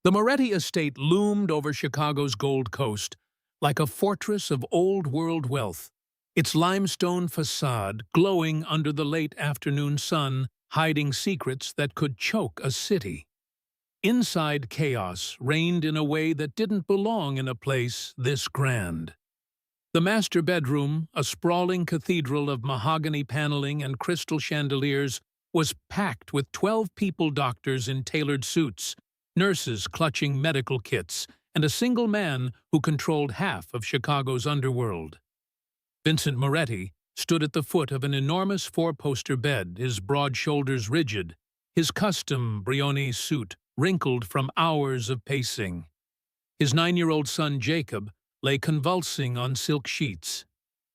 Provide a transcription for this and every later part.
The Moretti estate loomed over Chicago's Gold Coast like a fortress of old-world wealth, its limestone facade glowing under the late afternoon sun, hiding secrets that could choke a city. Inside, chaos reigned in a way that didn't belong in a place this grand. The master bedroom, a sprawling cathedral of mahogany paneling and crystal chandeliers, was packed with 12 people doctors in tailored suits, nurses clutching medical kits, and a single man who controlled half of Chicago's underworld. Vincent Moretti stood at the foot of an enormous four-poster bed, his broad shoulders rigid, his custom Brioni suit wrinkled from hours of pacing. His 9-year-old son Jacob lay convulsing on silk sheets,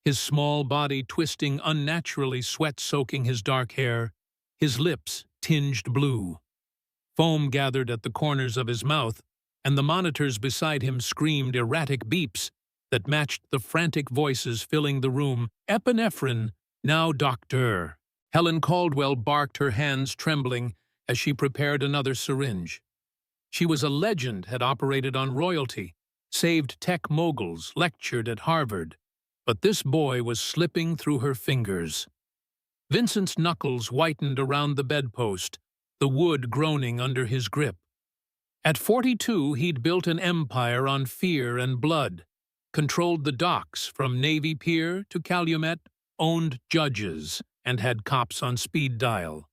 his small body twisting unnaturally, sweat soaking his dark hair, his lips tinged blue. Foam gathered at the corners of his mouth, and the monitors beside him screamed erratic beeps that matched the frantic voices filling the room. Epinephrine, now doctor. Helen Caldwell barked, her hands trembling as she prepared another syringe. She was a legend, had operated on royalty, saved tech moguls, lectured at Harvard. But this boy was slipping through her fingers. Vincent's knuckles whitened around the bedpost, the wood groaning under his grip. At 42, he'd built an empire on fear and blood, controlled the docks from Navy Pier to Calumet, owned judges, and had cops on speed dial.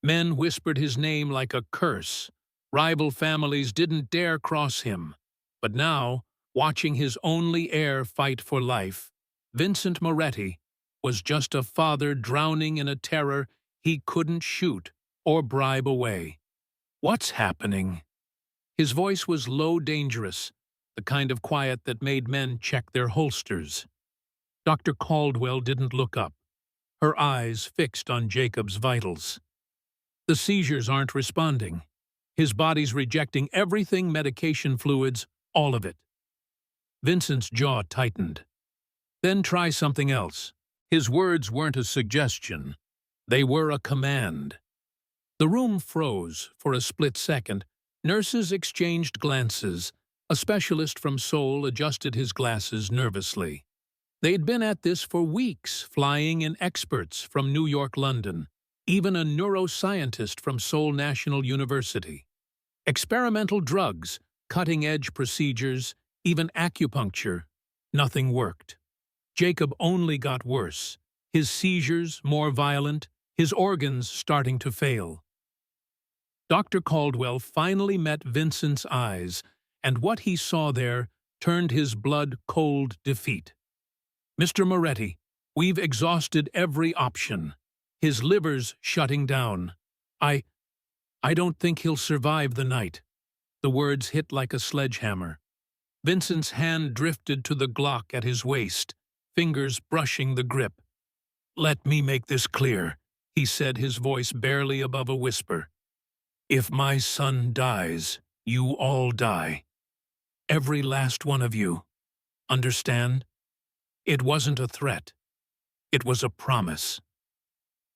Men whispered his name like a curse. Rival families didn't dare cross him. But now, watching his only heir fight for life, Vincent Moretti was just a father drowning in a terror he couldn't shoot or bribe away. "What's happening?" His voice was low, dangerous, the kind of quiet that made men check their holsters. Dr. Caldwell didn't look up, her eyes fixed on Jacob's vitals. The seizures aren't responding. His body's rejecting everything, medication, fluids, all of it. Vincent's jaw tightened. "Then try something else." His words weren't a suggestion. They were a command. The room froze for a split second. Nurses exchanged glances. A specialist from Seoul adjusted his glasses nervously. They'd been at this for weeks, flying in experts from New York, London, even a neuroscientist from Seoul National University. Experimental drugs, cutting-edge procedures, even acupuncture. Nothing worked. Jacob only got worse, his seizures more violent, his organs starting to fail. Dr. Caldwell finally met Vincent's eyes, and what he saw there turned his blood cold defeat. "Mr. Moretti, we've exhausted every option. His liver's shutting down. I don't think he'll survive the night." The words hit like a sledgehammer. Vincent's hand drifted to the Glock at his waist, fingers brushing the grip. "Let me make this clear," he said, his voice barely above a whisper. "If my son dies, you all die. Every last one of you. Understand? It wasn't a threat. It was a promise."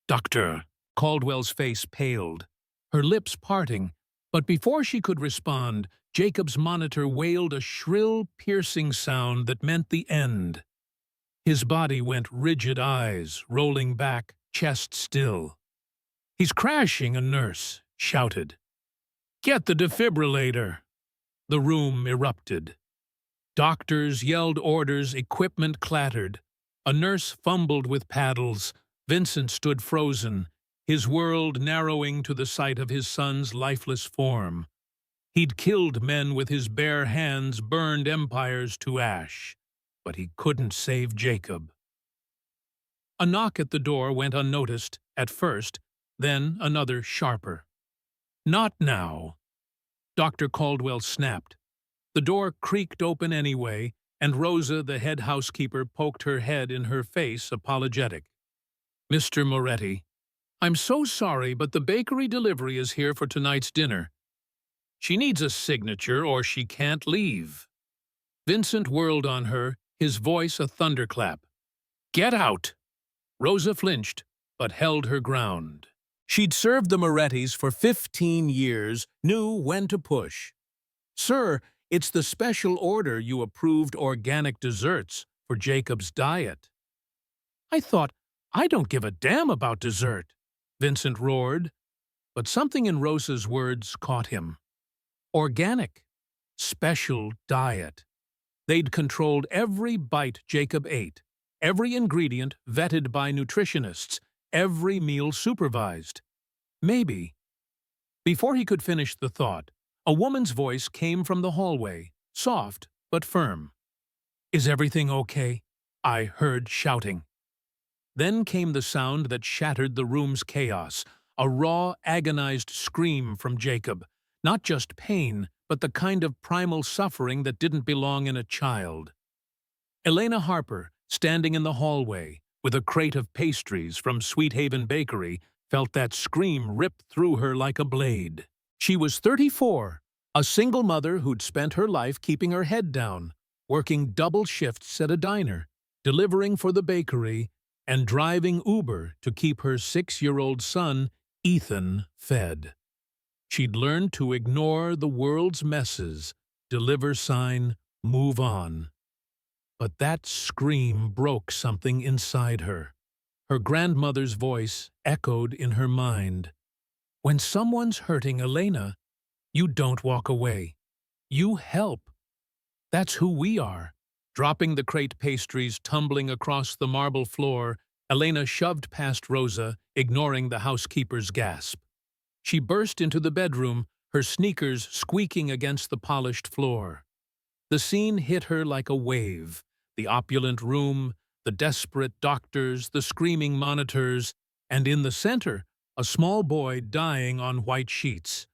"Doctor," Caldwell's face paled, her lips parting, but before she could respond, Jacob's monitor wailed a shrill, piercing sound that meant the end. His body went rigid, eyes rolling back, chest still. "He's crashing," a nurse shouted. "Get the defibrillator." The room erupted. Doctors yelled orders, equipment clattered. A nurse fumbled with paddles. Vincent stood frozen, his world narrowing to the sight of his son's lifeless form. He'd killed men with his bare hands, burned empires to ash, but he couldn't save Jacob. A knock at the door went unnoticed at first, then another sharper. "Not now." Dr. Caldwell snapped. The door creaked open anyway, and Rosa, the head housekeeper, poked her head in her face, apologetic. "Mr. Moretti, I'm so sorry, but the bakery delivery is here for tonight's dinner. She needs a signature or she can't leave." Vincent whirled on her, his voice a thunderclap. "Get out!" Rosa flinched, but held her ground. She'd served the Morettis for 15 years, knew when to push. Sir, it's the special order you approved organic desserts for Jacob's diet. I thought, I don't give a damn about dessert, Vincent roared, but something in Rosa's words caught him. Organic. Special diet. They'd controlled every bite Jacob ate, every ingredient vetted by nutritionists, every meal supervised. Maybe. Before he could finish the thought, a woman's voice came from the hallway, soft but firm. Is everything okay? I heard shouting. Then came the sound that shattered the room's chaos, a raw, agonized scream from Jacob. Not just pain, but the kind of primal suffering that didn't belong in a child. Elena Harper, standing in the hallway, with a crate of pastries from Sweet Haven Bakery, felt that scream rip through her like a blade. She was 34, a single mother who'd spent her life keeping her head down, working double shifts at a diner, delivering for the bakery, and driving Uber to keep her 6-year-old son, Ethan, fed. She'd learned to ignore the world's messes, deliver sign, move on. But that scream broke something inside her. Her grandmother's voice echoed in her mind. When someone's hurting Elena, you don't walk away. You help. That's who we are. Dropping the crate pastries tumbling across the marble floor, Elena shoved past Rosa, ignoring the housekeeper's gasp. She burst into the bedroom, her sneakers squeaking against the polished floor. The scene hit her like a wave. The opulent room, the desperate doctors, the screaming monitors, and in the center, a small boy dying on white sheets.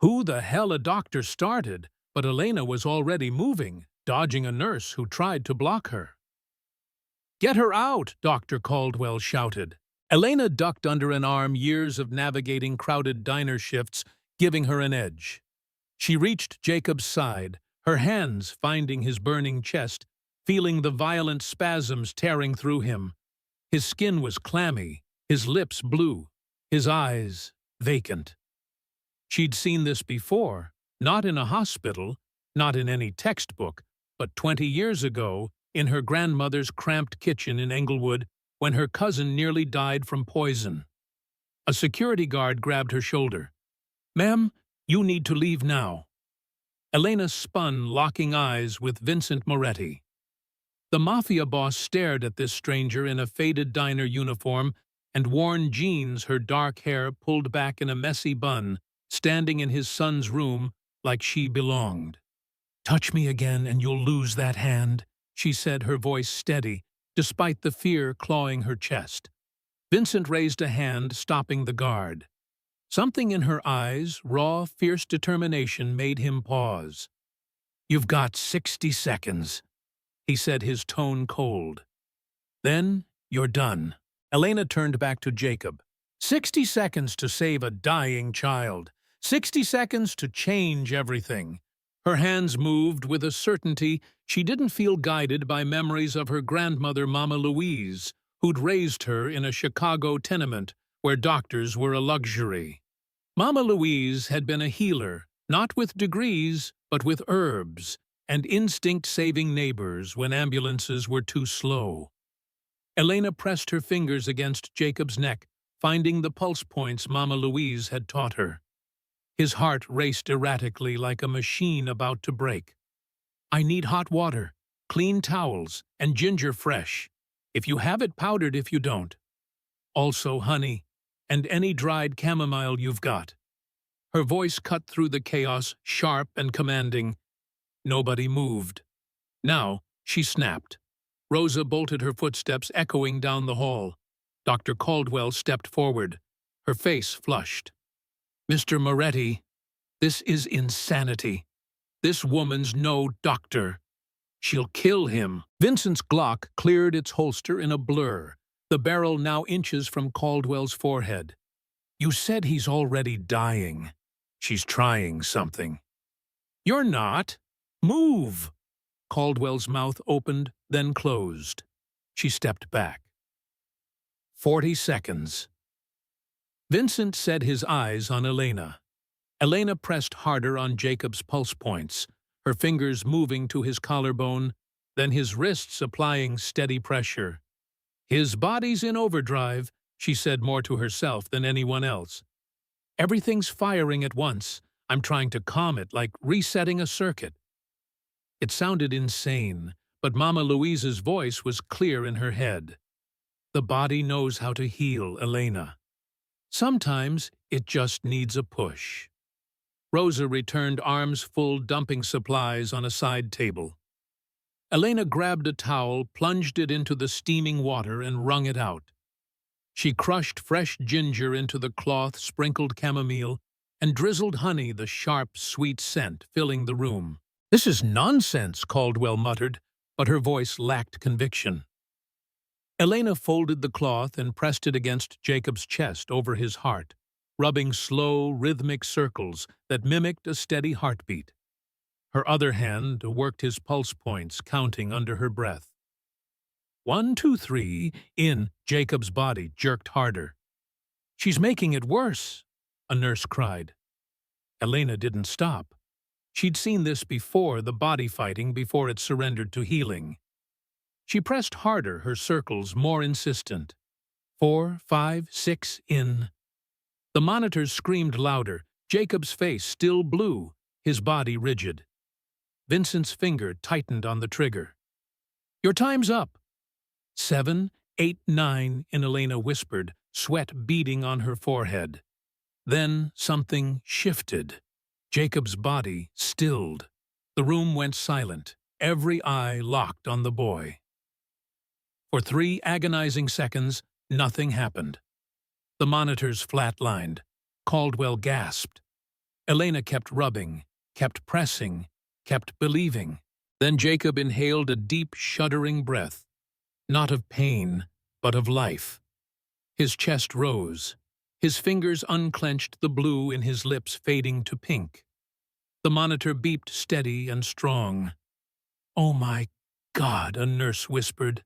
Who the hell a doctor started, but Elena was already moving, dodging a nurse who tried to block her. Get her out, Dr. Caldwell shouted. Elena ducked under an arm, years of navigating crowded diner shifts giving her an edge. She reached Jacob's side, her hands finding his burning chest, feeling the violent spasms tearing through him. His skin was clammy, his lips blue, his eyes vacant. She'd seen this before, not in a hospital, not in any textbook, but 20 years ago, in her grandmother's cramped kitchen in Englewood, when her cousin nearly died from poison. A security guard grabbed her shoulder. Ma'am, you need to leave now. Elena spun, locking eyes with Vincent Moretti. The Mafia boss stared at this stranger in a faded diner uniform and worn jeans, her dark hair pulled back in a messy bun, standing in his son's room like she belonged. Touch me again and you'll lose that hand, she said, her voice steady, despite the fear clawing her chest. Vincent raised a hand, stopping the guard. Something in her eyes, raw, fierce determination, made him pause. You've got 60 seconds, he said, his tone cold. Then you're done. Elena turned back to Jacob. 60 seconds to save a dying child. 60 seconds to change everything. Her hands moved with a certainty she didn't feel, guided by memories of her grandmother, Mama Louise, who'd raised her in a Chicago tenement where doctors were a luxury. Mama Louise had been a healer, not with degrees, but with herbs, and instinct-saving neighbors when ambulances were too slow. Elena pressed her fingers against Jacob's neck, finding the pulse points Mama Louise had taught her. His heart raced erratically like a machine about to break. I need hot water, clean towels, and ginger fresh. If you have it, powdered if you don't. Also honey, and any dried chamomile you've got. Her voice cut through the chaos, sharp and commanding. Nobody moved. Now she snapped. Rosa bolted her footsteps, echoing down the hall. Dr. Caldwell stepped forward, her face flushed. Mr. Moretti, this is insanity. This woman's no doctor. She'll kill him. Vincent's Glock cleared its holster in a blur, the barrel now inches from Caldwell's forehead. You said he's already dying. She's trying something. You're not. Move! Caldwell's mouth opened, then closed. She stepped back. 40 seconds. Vincent set his eyes on Elena. Elena pressed harder on Jacob's pulse points, her fingers moving to his collarbone, then his wrists applying steady pressure. "His body's in overdrive," she said more to herself than anyone else. "Everything's firing at once. I'm trying to calm it, like resetting a circuit." It sounded insane, but Mama Louise's voice was clear in her head. "The body knows how to heal, Elena. Sometimes it just needs a push." Rosa returned arms full, dumping supplies on a side table. Elena grabbed a towel, plunged it into the steaming water, and wrung it out. She crushed fresh ginger into the cloth, sprinkled chamomile, and drizzled honey, the sharp, sweet scent filling the room. "This is nonsense," Caldwell muttered, but her voice lacked conviction. Elena folded the cloth and pressed it against Jacob's chest over his heart, rubbing slow, rhythmic circles that mimicked a steady heartbeat. Her other hand worked his pulse points, counting under her breath. 1, 2, 3, in. Jacob's body jerked harder. "She's making it worse," a nurse cried. Elena didn't stop. She'd seen this before, the body fighting before it surrendered to healing. She pressed harder, her circles more insistent. 4, 5, 6, in. The monitors screamed louder, Jacob's face still blue, his body rigid. Vincent's finger tightened on the trigger. "Your time's up." 7, 8, 9, in. Elena whispered, sweat beading on her forehead. Then something shifted. Jacob's body stilled. The room went silent, every eye locked on the boy. For 3 agonizing seconds, nothing happened. The monitors flatlined. Caldwell gasped. Elena kept rubbing, kept pressing, kept believing. Then Jacob inhaled a deep, shuddering breath, not of pain, but of life. His chest rose. His fingers unclenched, the blue in his lips fading to pink. The monitor beeped steady and strong. "Oh my God," a nurse whispered.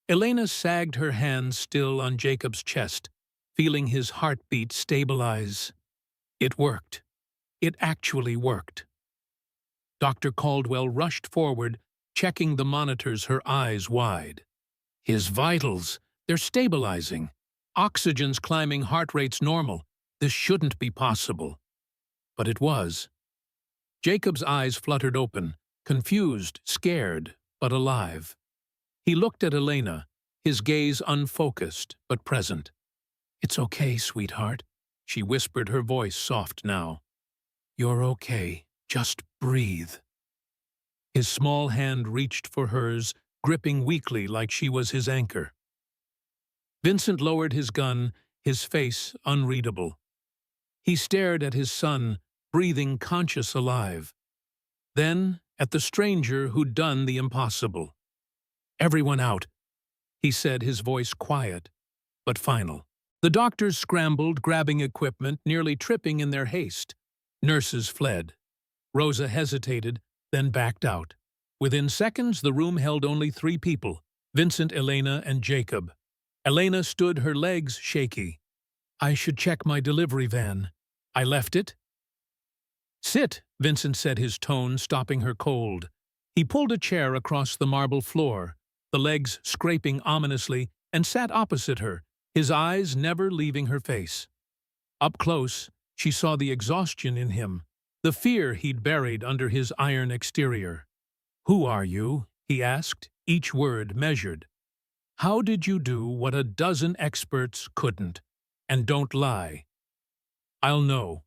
Elena sagged her hands still on Jacob's chest, feeling his heartbeat stabilize. It worked. It actually worked. Dr. Caldwell rushed forward, checking the monitors, her eyes wide. "His vitals, they're stabilizing. Oxygen's climbing, heart rate's normal. This shouldn't be possible." But it was. Jacob's eyes fluttered open, confused, scared, but alive. He looked at Elena, his gaze unfocused but present. "It's okay, sweetheart," she whispered, her voice soft now. "You're okay. Just breathe." His small hand reached for hers, gripping weakly like she was his anchor. Vincent lowered his gun, his face unreadable. He stared at his son, breathing conscious, alive. Then at the stranger who'd done the impossible. "Everyone out," he said, his voice quiet, but final. The doctors scrambled, grabbing equipment, nearly tripping in their haste. Nurses fled. Rosa hesitated, then backed out. Within seconds, the room held only 3 people, Vincent, Elena, and Jacob. Elena stood, her legs shaky. "I should check my delivery van. I left it." "Sit," Vincent said, his tone stopping her cold. He pulled a chair across the marble floor, the legs scraping ominously, and sat opposite her, his eyes never leaving her face. Up close, she saw the exhaustion in him, the fear he'd buried under his iron exterior. "Who are you?" he asked, each word measured. "How did you do what a dozen experts couldn't? And don't lie." "I'll know."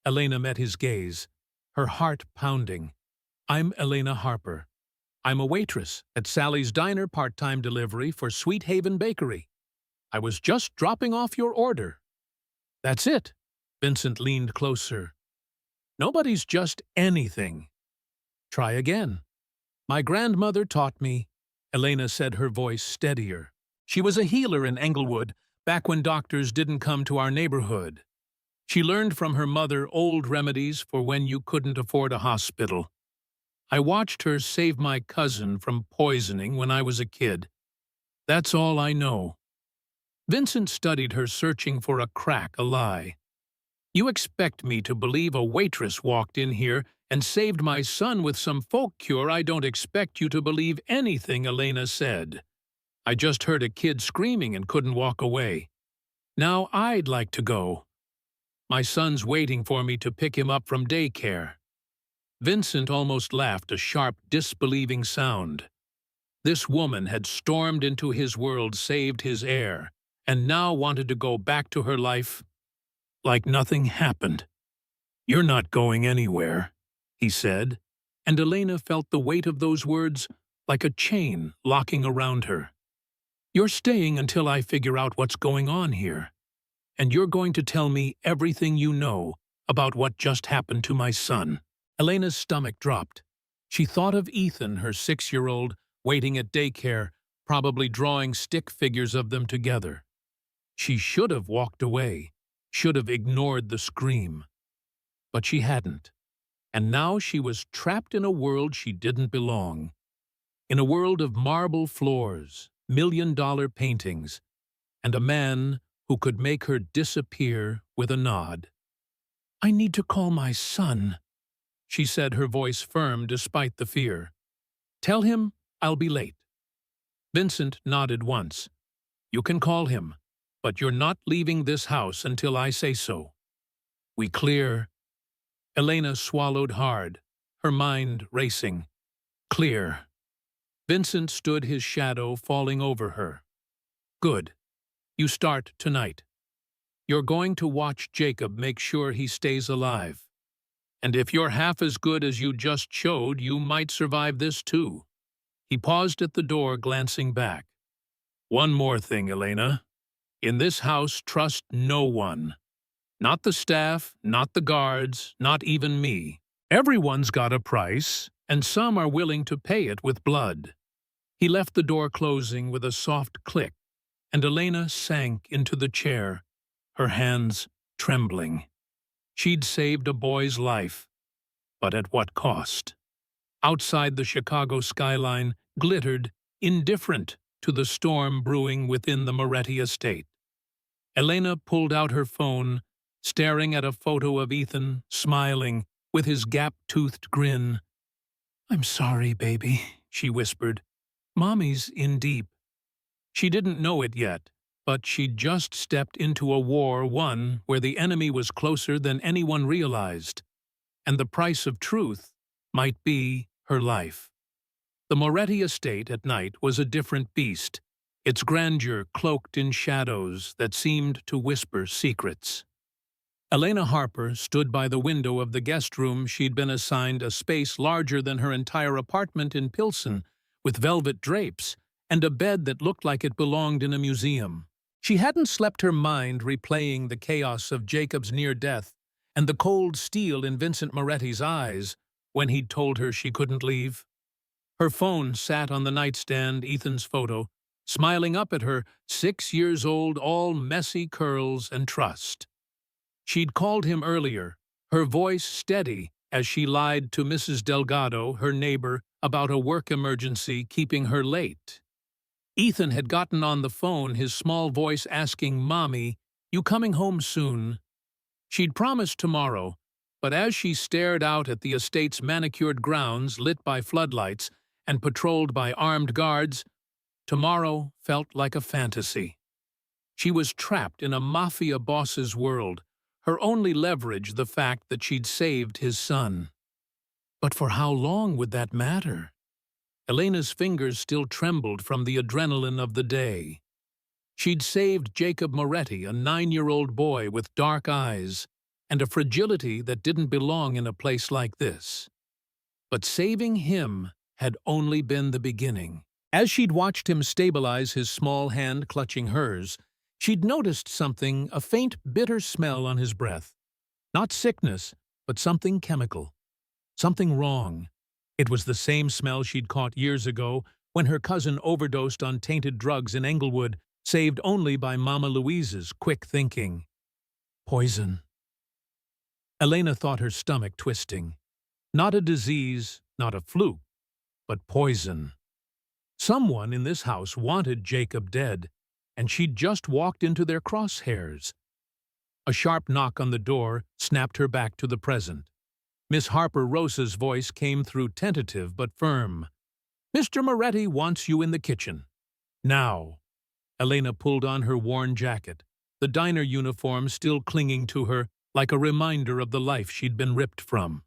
Elena met his gaze, her heart pounding. "I'm Elena Harper. I'm a waitress at Sally's Diner, part-time delivery for Sweet Haven Bakery. I was just dropping off your order." "That's it." Vincent leaned closer. "Nobody's just anything." "Try again." "My grandmother taught me," Elena said, her voice steadier. "She was a healer in Englewood, back when doctors didn't come to our neighborhood. She learned from her mother old remedies for when you couldn't afford a hospital. I watched her save my cousin from poisoning when I was a kid. That's all I know." Vincent studied her, searching for a crack, a lie. You expect me to believe a waitress walked in here and saved my son with some folk cure? I don't expect you to believe anything Elena said. I just heard a kid screaming and couldn't walk away. Now I'd like to go. My son's waiting for me to pick him up from daycare." Vincent almost laughed, a sharp, disbelieving sound. This woman had stormed into his world, saved his heir, and now wanted to go back to her life like nothing happened. "You're not going anywhere," he said, and Elena felt the weight of those words like a chain locking around her. "You're staying until I figure out what's going on here, and you're going to tell me everything you know about what just happened to my son." Elena's stomach dropped. She thought of Ethan, her 6-year-old, waiting at daycare, probably drawing stick figures of them together. She should have walked away, should have ignored the scream. But she hadn't, and now she was trapped in a world she didn't belong. In a world of marble floors, million-dollar paintings, and a man who could make her disappear with a nod. "I need to call my son," she said, her voice firm despite the fear. "Tell him I'll be late." Vincent nodded once. "You can call him, but you're not leaving this house until I say so. We clear?" Elena swallowed hard, her mind racing. "Clear." Vincent stood, his shadow falling over her. "Good. You start tonight. You're going to watch Jacob make sure he stays alive. And if you're half as good as you just showed, you might survive this too." He paused at the door, glancing back. "One more thing, Elena. In this house, trust no one. Not the staff, not the guards, not even me. Everyone's got a price, and some are willing to pay it with blood." He left the door closing with a soft click, and Elena sank into the chair, her hands trembling. She'd saved a boy's life, but at what cost? Outside, the Chicago skyline glittered, indifferent to the storm brewing within the Moretti estate. Elena pulled out her phone, staring at a photo of Ethan, smiling, with his gap-toothed grin. "I'm sorry, baby," she whispered. "Mommy's in deep." She didn't know it yet, but she'd just stepped into a war won where the enemy was closer than anyone realized, and the price of truth might be her life. The Moretti estate at night was a different beast, its grandeur cloaked in shadows that seemed to whisper secrets. Elena Harper stood by the window of the guest room she'd been assigned, a space larger than her entire apartment in Pilsen, with velvet drapes and a bed that looked like it belonged in a museum. She hadn't slept, her mind replaying the chaos of Jacob's near death and the cold steel in Vincent Moretti's eyes when he'd told her she couldn't leave. Her phone sat on the nightstand, Ethan's photo, smiling up at her, 6 years old, all messy curls and trust. She'd called him earlier, her voice steady as she lied to Mrs. Delgado, her neighbor, about a work emergency keeping her late. Ethan had gotten on the phone, his small voice asking, "Mommy, you coming home soon?" She'd promised tomorrow, but as she stared out at the estate's manicured grounds lit by floodlights and patrolled by armed guards, tomorrow felt like a fantasy. She was trapped in a Mafia boss's world, her only leverage the fact that she'd saved his son. But for how long would that matter? Elena's fingers still trembled from the adrenaline of the day. She'd saved Jacob Moretti, a 9-year-old boy with dark eyes and a fragility that didn't belong in a place like this. But saving him had only been the beginning. As she'd watched him stabilize, his small hand clutching hers, she'd noticed something, a faint, bitter smell on his breath. Not sickness, but something chemical. Something wrong. It was the same smell she'd caught years ago when her cousin overdosed on tainted drugs in Englewood, saved only by Mama Louise's quick thinking. Poison. Elena thought, her stomach twisting. Not a disease, not a fluke, but poison. Someone in this house wanted Jacob dead, and she'd just walked into their crosshairs. A sharp knock on the door snapped her back to the present. Miss Harper Rosa's voice came through tentative but firm. "Mr. Moretti wants you in the kitchen. Now." Elena pulled on her worn jacket, the diner uniform still clinging to her like a reminder of the life she'd been ripped from.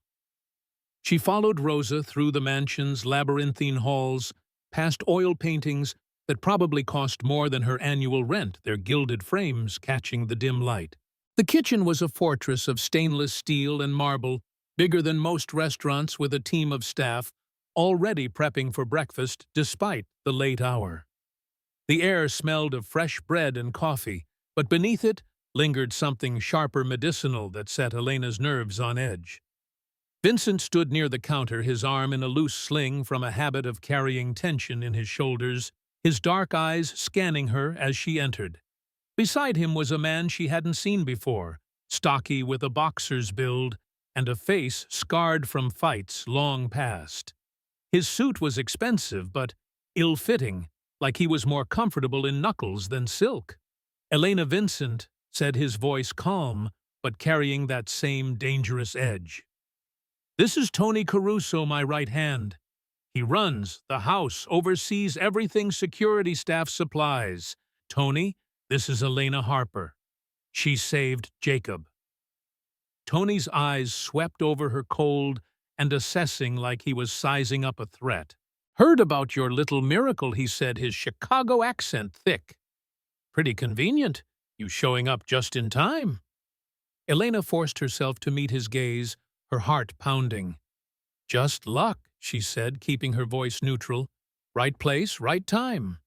She followed Rosa through the mansion's labyrinthine halls, past oil paintings that probably cost more than her annual rent, their gilded frames catching the dim light. The kitchen was a fortress of stainless steel and marble, bigger than most restaurants, with a team of staff already prepping for breakfast despite the late hour. The air smelled of fresh bread and coffee, but beneath it lingered something sharper medicinal that set Elena's nerves on edge. Vincent stood near the counter, his arm in a loose sling from a habit of carrying tension in his shoulders, his dark eyes scanning her as she entered. Beside him was a man she hadn't seen before, stocky with a boxer's build and a face scarred from fights long past. His suit was expensive but ill-fitting, like he was more comfortable in knuckles than silk. "Elena Vincent," said his voice, calm but carrying that same dangerous edge. "This is Tony Caruso, my right hand. He runs the house, oversees everything security staff supplies. Tony, this is Elena Harper. She saved Jacob." Tony's eyes swept over her cold and assessing like he was sizing up a threat. "Heard about your little miracle," he said, his Chicago accent thick. "Pretty convenient, you showing up just in time." Elena forced herself to meet his gaze, her heart pounding. "Just luck," she said, keeping her voice neutral. "Right place, right time."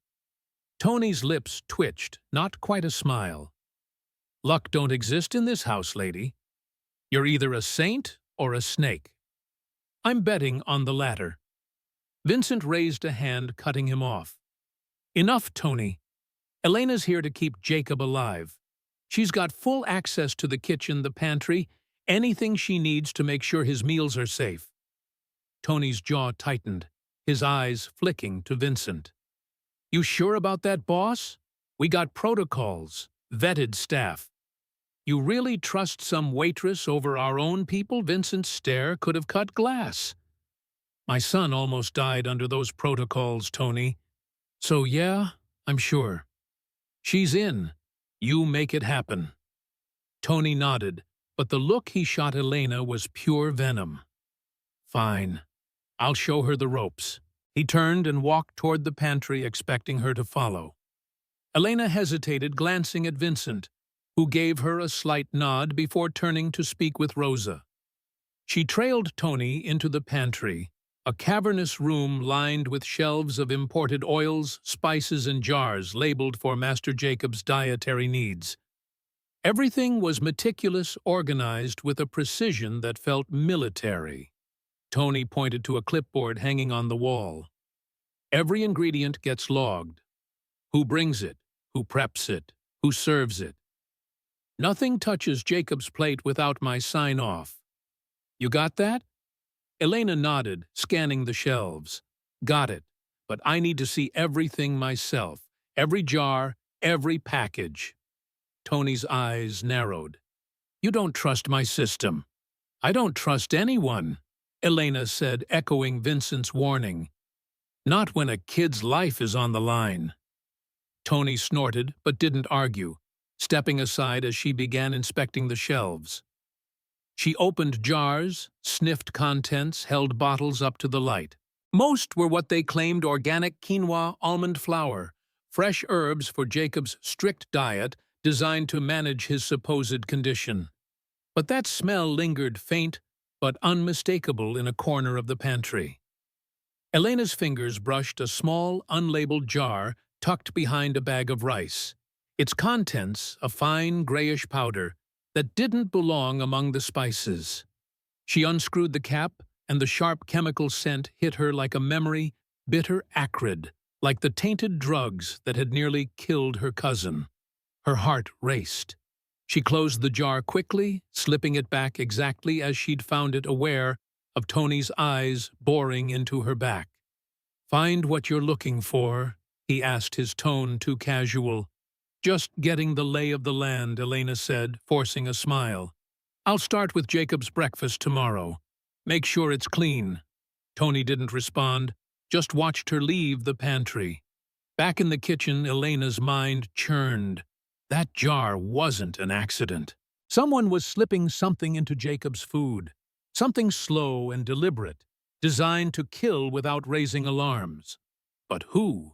Tony's lips twitched, not quite a smile. "Luck don't exist in this house, lady. You're either a saint or a snake." "I'm betting on the latter." Vincent raised a hand, cutting him off. "Enough, Tony. Elena's here to keep Jacob alive. She's got full access to the kitchen, the pantry, anything she needs to make sure his meals are safe." Tony's jaw tightened, his eyes flicking to Vincent. "You sure about that, boss? We got protocols, vetted staff." "You really trust some waitress over our own people?" Vincent's stare could have cut glass. "My son almost died under those protocols, Tony. So yeah, I'm sure. She's in. You make it happen." Tony nodded, but the look he shot Elena was pure venom. "Fine. I'll show her the ropes." He turned and walked toward the pantry, expecting her to follow. Elena hesitated, glancing at Vincent, who gave her a slight nod before turning to speak with Rosa. She trailed Tony into the pantry, a cavernous room lined with shelves of imported oils, spices, and jars labeled for Master Jacob's dietary needs. Everything was meticulous, organized with a precision that felt military. Tony pointed to a clipboard hanging on the wall. "Every ingredient gets logged. Who brings it, who preps it, who serves it. Nothing touches Jacob's plate without my sign-off. You got that?" Elena nodded, scanning the shelves. "Got it, but I need to see everything myself. Every jar, every package." Tony's eyes narrowed. "You don't trust my system." "I don't trust anyone," Elena said, echoing Vincent's warning. "Not when a kid's life is on the line." Tony snorted, but didn't argue, stepping aside as she began inspecting the shelves. She opened jars, sniffed contents, held bottles up to the light. Most were what they claimed: organic quinoa, almond flour, fresh herbs for Jacob's strict diet designed to manage his supposed condition. But that smell lingered, faint but unmistakable, in a corner of the pantry. Elena's fingers brushed a small, unlabeled jar tucked behind a bag of rice, its contents a fine grayish powder that didn't belong among the spices. She unscrewed the cap, and the sharp chemical scent hit her like a memory, bitter, acrid, like the tainted drugs that had nearly killed her cousin. Her heart raced. She closed the jar quickly, slipping it back exactly as she'd found it, aware of Tony's eyes boring into her back. "Find what you're looking for?" he asked, his tone too casual. Just getting the lay of the land, Elena said, forcing a smile. I'll start with Jacob's breakfast tomorrow. Make sure it's clean. Tony didn't respond, just watched her leave the pantry. Back in the kitchen, Elena's mind churned. That jar wasn't an accident. Someone was slipping something into Jacob's food. Something slow and deliberate, designed to kill without raising alarms. But who?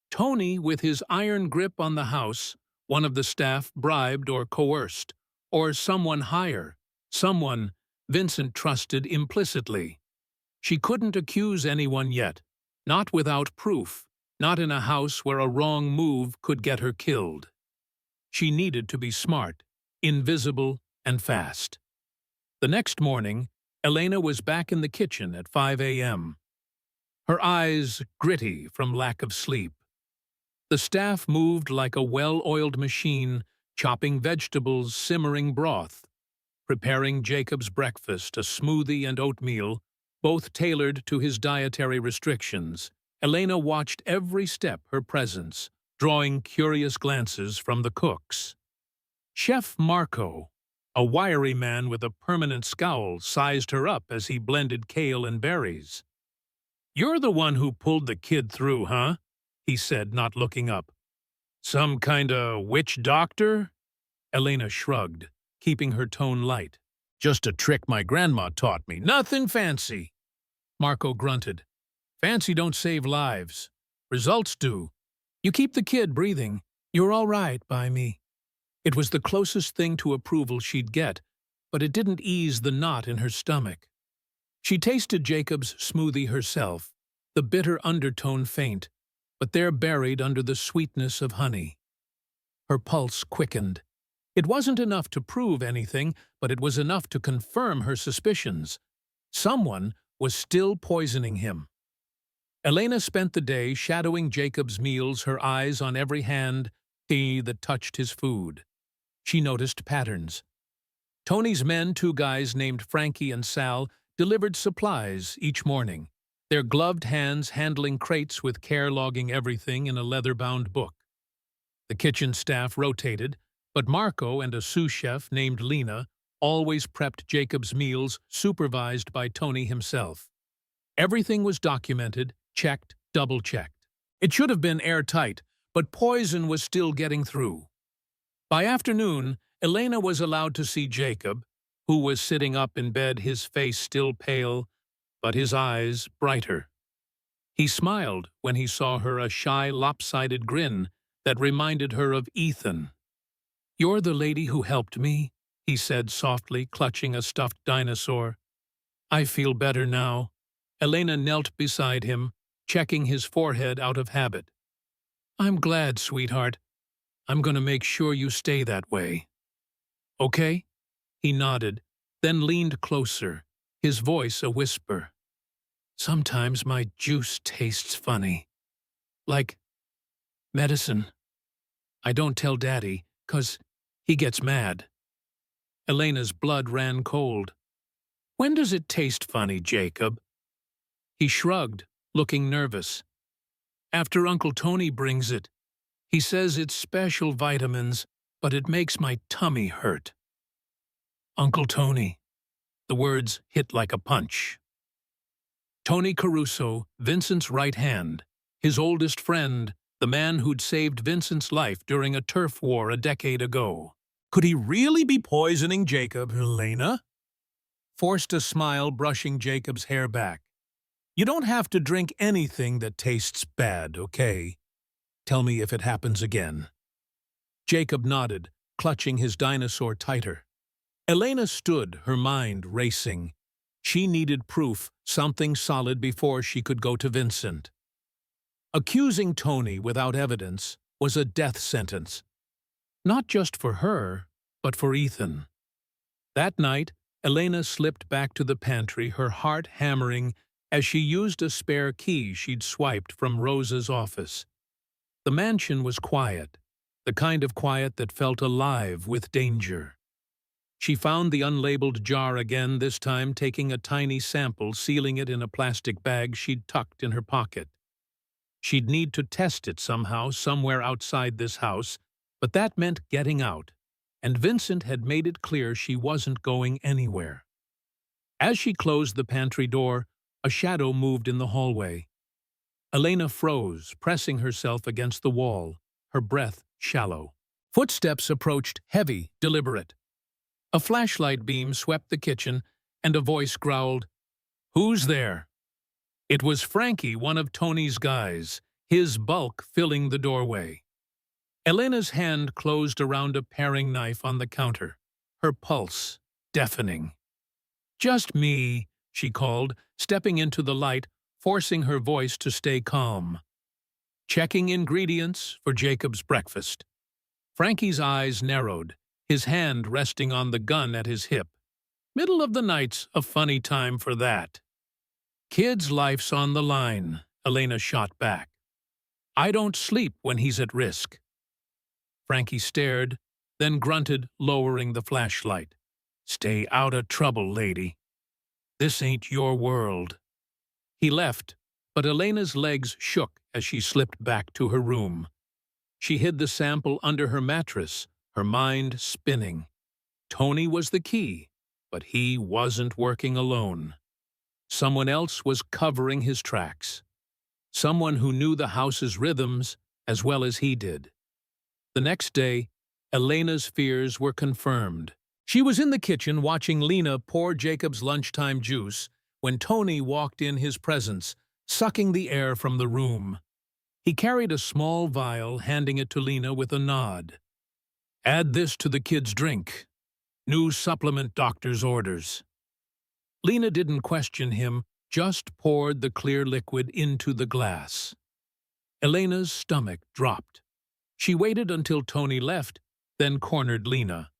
Tony, with his iron grip on the house, one of the staff bribed or coerced, or someone higher, someone Vincent trusted implicitly. She couldn't accuse anyone yet, not without proof, not in a house where a wrong move could get her killed. She needed to be smart, invisible, and fast. The next morning, Elena was back in the kitchen at 5 a.m. Her eyes gritty from lack of sleep. The staff moved like a well-oiled machine, chopping vegetables, simmering broth, preparing Jacob's breakfast, a smoothie and oatmeal, both tailored to his dietary restrictions. Elena watched every step her presence, drawing curious glances from the cooks. Chef Marco, a wiry man with a permanent scowl, sized her up as he blended kale and berries. "You're the one who pulled the kid through, huh?" he said, not looking up. "Some kinda witch doctor?" Elena shrugged, keeping her tone light. "Just a trick my grandma taught me. Nothing fancy." Marco grunted. "Fancy don't save lives. Results do. You keep the kid breathing. You're all right by me." It was the closest thing to approval she'd get, but it didn't ease the knot in her stomach. She tasted Jacob's smoothie herself, the bitter undertone faint, but there buried under the sweetness of honey. Her pulse quickened. It wasn't enough to prove anything, but it was enough to confirm her suspicions. Someone was still poisoning him. Elena spent the day shadowing Jacob's meals, her eyes on every hand that touched his food. She noticed patterns. Tony's men, two guys named Frankie and Sal, delivered supplies each morning, their gloved hands handling crates with care, logging everything in a leather-bound book. The kitchen staff rotated, but Marco and a sous chef named Lena always prepped Jacob's meals, supervised by Tony himself. Everything was documented, checked, double-checked. It should have been airtight, but poison was still getting through. By afternoon, Elena was allowed to see Jacob, who was sitting up in bed, his face still pale, but his eyes brighter. He smiled when he saw her, a shy, lopsided grin that reminded her of Ethan. "You're the lady who helped me," he said softly, clutching a stuffed dinosaur. "I feel better now." Elena knelt beside him, checking his forehead out of habit. "I'm glad, sweetheart. I'm going to make sure you stay that way." "Okay?" He nodded, then leaned closer, his voice a whisper. "Sometimes my juice tastes funny. Like medicine. I don't tell Daddy, 'cause he gets mad." Elena's blood ran cold. "When does it taste funny, Jacob?" He shrugged, looking nervous. "After Uncle Tony brings it. He says it's special vitamins, but it makes my tummy hurt." Uncle Tony. The words hit like a punch. Tony Caruso, Vincent's right hand, his oldest friend, the man who'd saved Vincent's life during a turf war a decade ago. Could he really be poisoning Jacob, Elena? Forced a smile, brushing Jacob's hair back. "You don't have to drink anything that tastes bad, okay? Tell me if it happens again." Jacob nodded, clutching his dinosaur tighter. Elena stood, her mind racing. She needed proof, something solid, before she could go to Vincent. Accusing Tony without evidence was a death sentence. Not just for her, but for Ethan. That night, Elena slipped back to the pantry, her heart hammering as she used a spare key she'd swiped from Rosa's office. The mansion was quiet, the kind of quiet that felt alive with danger. She found the unlabeled jar again, this time taking a tiny sample, sealing it in a plastic bag she'd tucked in her pocket. She'd need to test it somehow, somewhere outside this house, but that meant getting out, and Vincent had made it clear she wasn't going anywhere. As she closed the pantry door, a shadow moved in the hallway. Elena froze, pressing herself against the wall, her breath shallow. Footsteps approached, heavy, deliberate. A flashlight beam swept the kitchen, and a voice growled, "Who's there?" It was Frankie, one of Tony's guys, his bulk filling the doorway. Elena's hand closed around a paring knife on the counter, her pulse deafening. "Just me," she called, stepping into the light, forcing her voice to stay calm. "Checking ingredients for Jacob's breakfast." Frankie's eyes narrowed, his hand resting on the gun at his hip. "Middle of the night's a funny time for that." "Kid's life's on the line," Elena shot back. "I don't sleep when he's at risk." Frankie stared, then grunted, lowering the flashlight. "Stay out of trouble, lady. This ain't your world." He left, but Elena's legs shook as she slipped back to her room. She hid the sample under her mattress, her mind spinning. Tony was the key, but he wasn't working alone. Someone else was covering his tracks. Someone who knew the house's rhythms as well as he did. The next day, Elena's fears were confirmed. She was in the kitchen watching Lena pour Jacob's lunchtime juice when Tony walked in his presence, sucking the air from the room. He carried a small vial, handing it to Lena with a nod. "Add this to the kid's drink. New supplement doctor's orders." Lena didn't question him, just poured the clear liquid into the glass. Elena's stomach dropped. She waited until Tony left, then cornered Lena.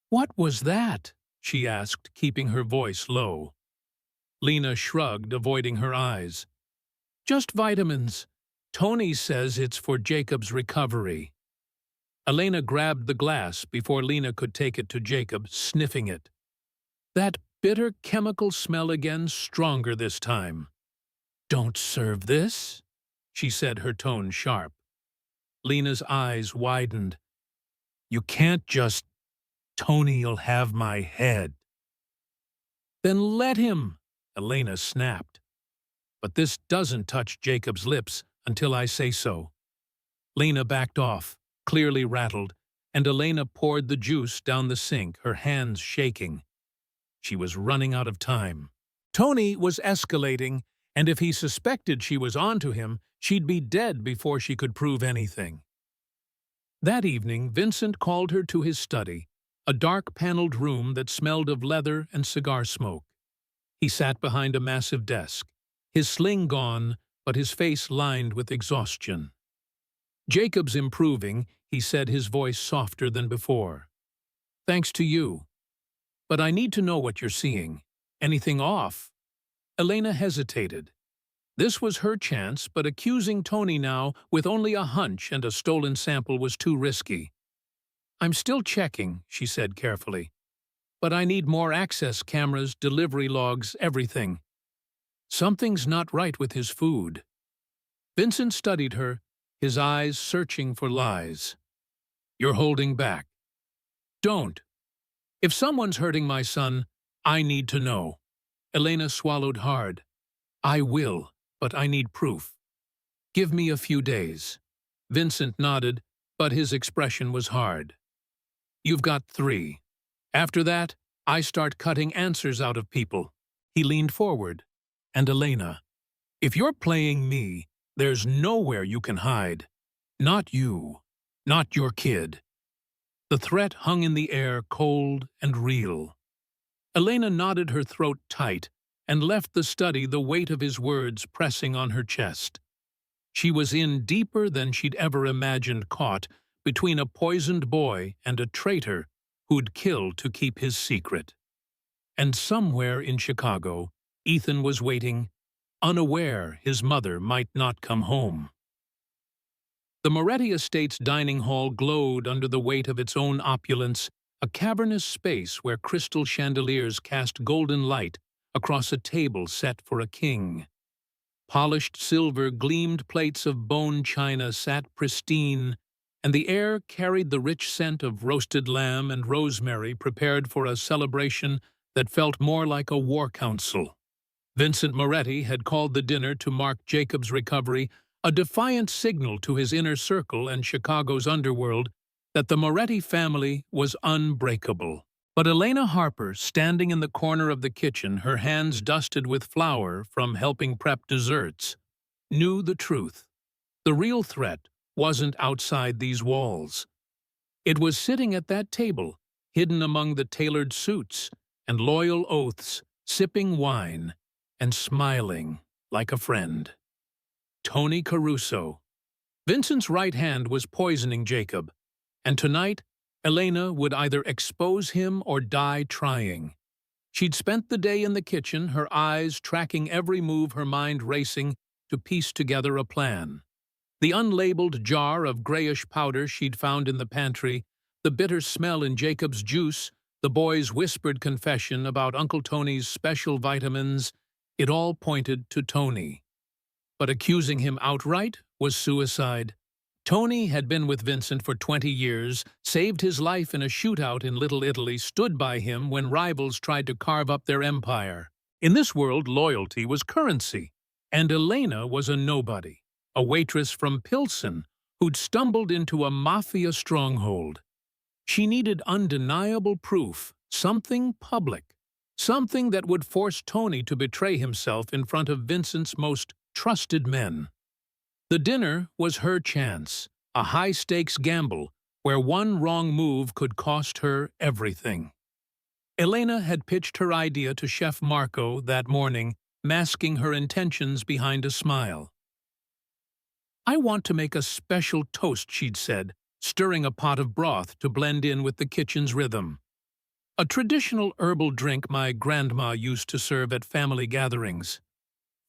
"What was that?" she asked, keeping her voice low. Lena shrugged, avoiding her eyes. "Just vitamins. Tony says it's for Jacob's recovery." Elena grabbed the glass before Lena could take it to Jacob, sniffing it. That bitter chemical smell again, stronger this time. "Don't serve this," she said, her tone sharp. Lena's eyes widened. "You can't just... Tony'll have my head." "Then let him," Elena snapped. "But this doesn't touch Jacob's lips until I say so." Lena backed off, clearly rattled, and Elena poured the juice down the sink, her hands shaking. She was running out of time. Tony was escalating, and if he suspected she was onto him, she'd be dead before she could prove anything. That evening, Vincent called her to his study, a dark-paneled room that smelled of leather and cigar smoke. He sat behind a massive desk, his sling gone, but his face lined with exhaustion. "Jacob's improving," he said, his voice softer than before. "Thanks to you. But I need to know what you're seeing. Anything off?" Elena hesitated. This was her chance, but accusing Tony now with only a hunch and a stolen sample was too risky. "I'm still checking," she said carefully. "But I need more access cameras, delivery logs, everything. Something's not right with his food." Vincent studied her, his eyes searching for lies. "You're holding back." "Don't. If someone's hurting my son, I need to know." Elena swallowed hard. "I will, but I need proof. Give me a few days." Vincent nodded, but his expression was hard. "You've got 3. After that, I start cutting answers out of people." He leaned forward. "And Elena, if you're playing me, there's nowhere you can hide. Not you. Not your kid." The threat hung in the air, cold and real. Elena nodded, her throat tight, and left the study, the weight of his words pressing on her chest. She was in deeper than she'd ever imagined, caught between a poisoned boy and a traitor who'd kill to keep his secret. And somewhere in Chicago, Ethan was waiting, unaware his mother might not come home. The Moretti Estate's dining hall glowed under the weight of its own opulence, a cavernous space where crystal chandeliers cast golden light across a table set for a king. Polished silver gleamed plates of bone china sat pristine, and the air carried the rich scent of roasted lamb and rosemary prepared for a celebration that felt more like a war council. Vincent Moretti had called the dinner to mark Jacob's recovery, a defiant signal to his inner circle and Chicago's underworld that the Moretti family was unbreakable. But Elena Harper, standing in the corner of the kitchen, her hands dusted with flour from helping prep desserts, knew the truth. The real threat wasn't outside these walls. It was sitting at that table, hidden among the tailored suits and loyal oaths, sipping wine and smiling like a friend. Tony Caruso. Vincent's right hand was poisoning Jacob, and tonight Elena would either expose him or die trying. She'd spent the day in the kitchen, her eyes tracking every move, her mind racing to piece together a plan. The unlabeled jar of grayish powder she'd found in the pantry, the bitter smell in Jacob's juice, the boy's whispered confession about Uncle Tony's special vitamins, it all pointed to Tony. But accusing him outright was suicide. Tony had been with Vincent for 20 years, saved his life in a shootout in Little Italy, stood by him when rivals tried to carve up their empire. In this world, loyalty was currency, and Elena was a nobody, a waitress from Pilsen who'd stumbled into a Mafia stronghold. She needed undeniable proof, something public, something that would force Tony to betray himself in front of Vincent's most trusted men. The dinner was her chance, a high-stakes gamble where one wrong move could cost her everything. Elena had pitched her idea to Chef Marco that morning, masking her intentions behind a smile. "I want to make a special toast," she'd said, stirring a pot of broth to blend in with the kitchen's rhythm. "A traditional herbal drink my grandma used to serve at family gatherings.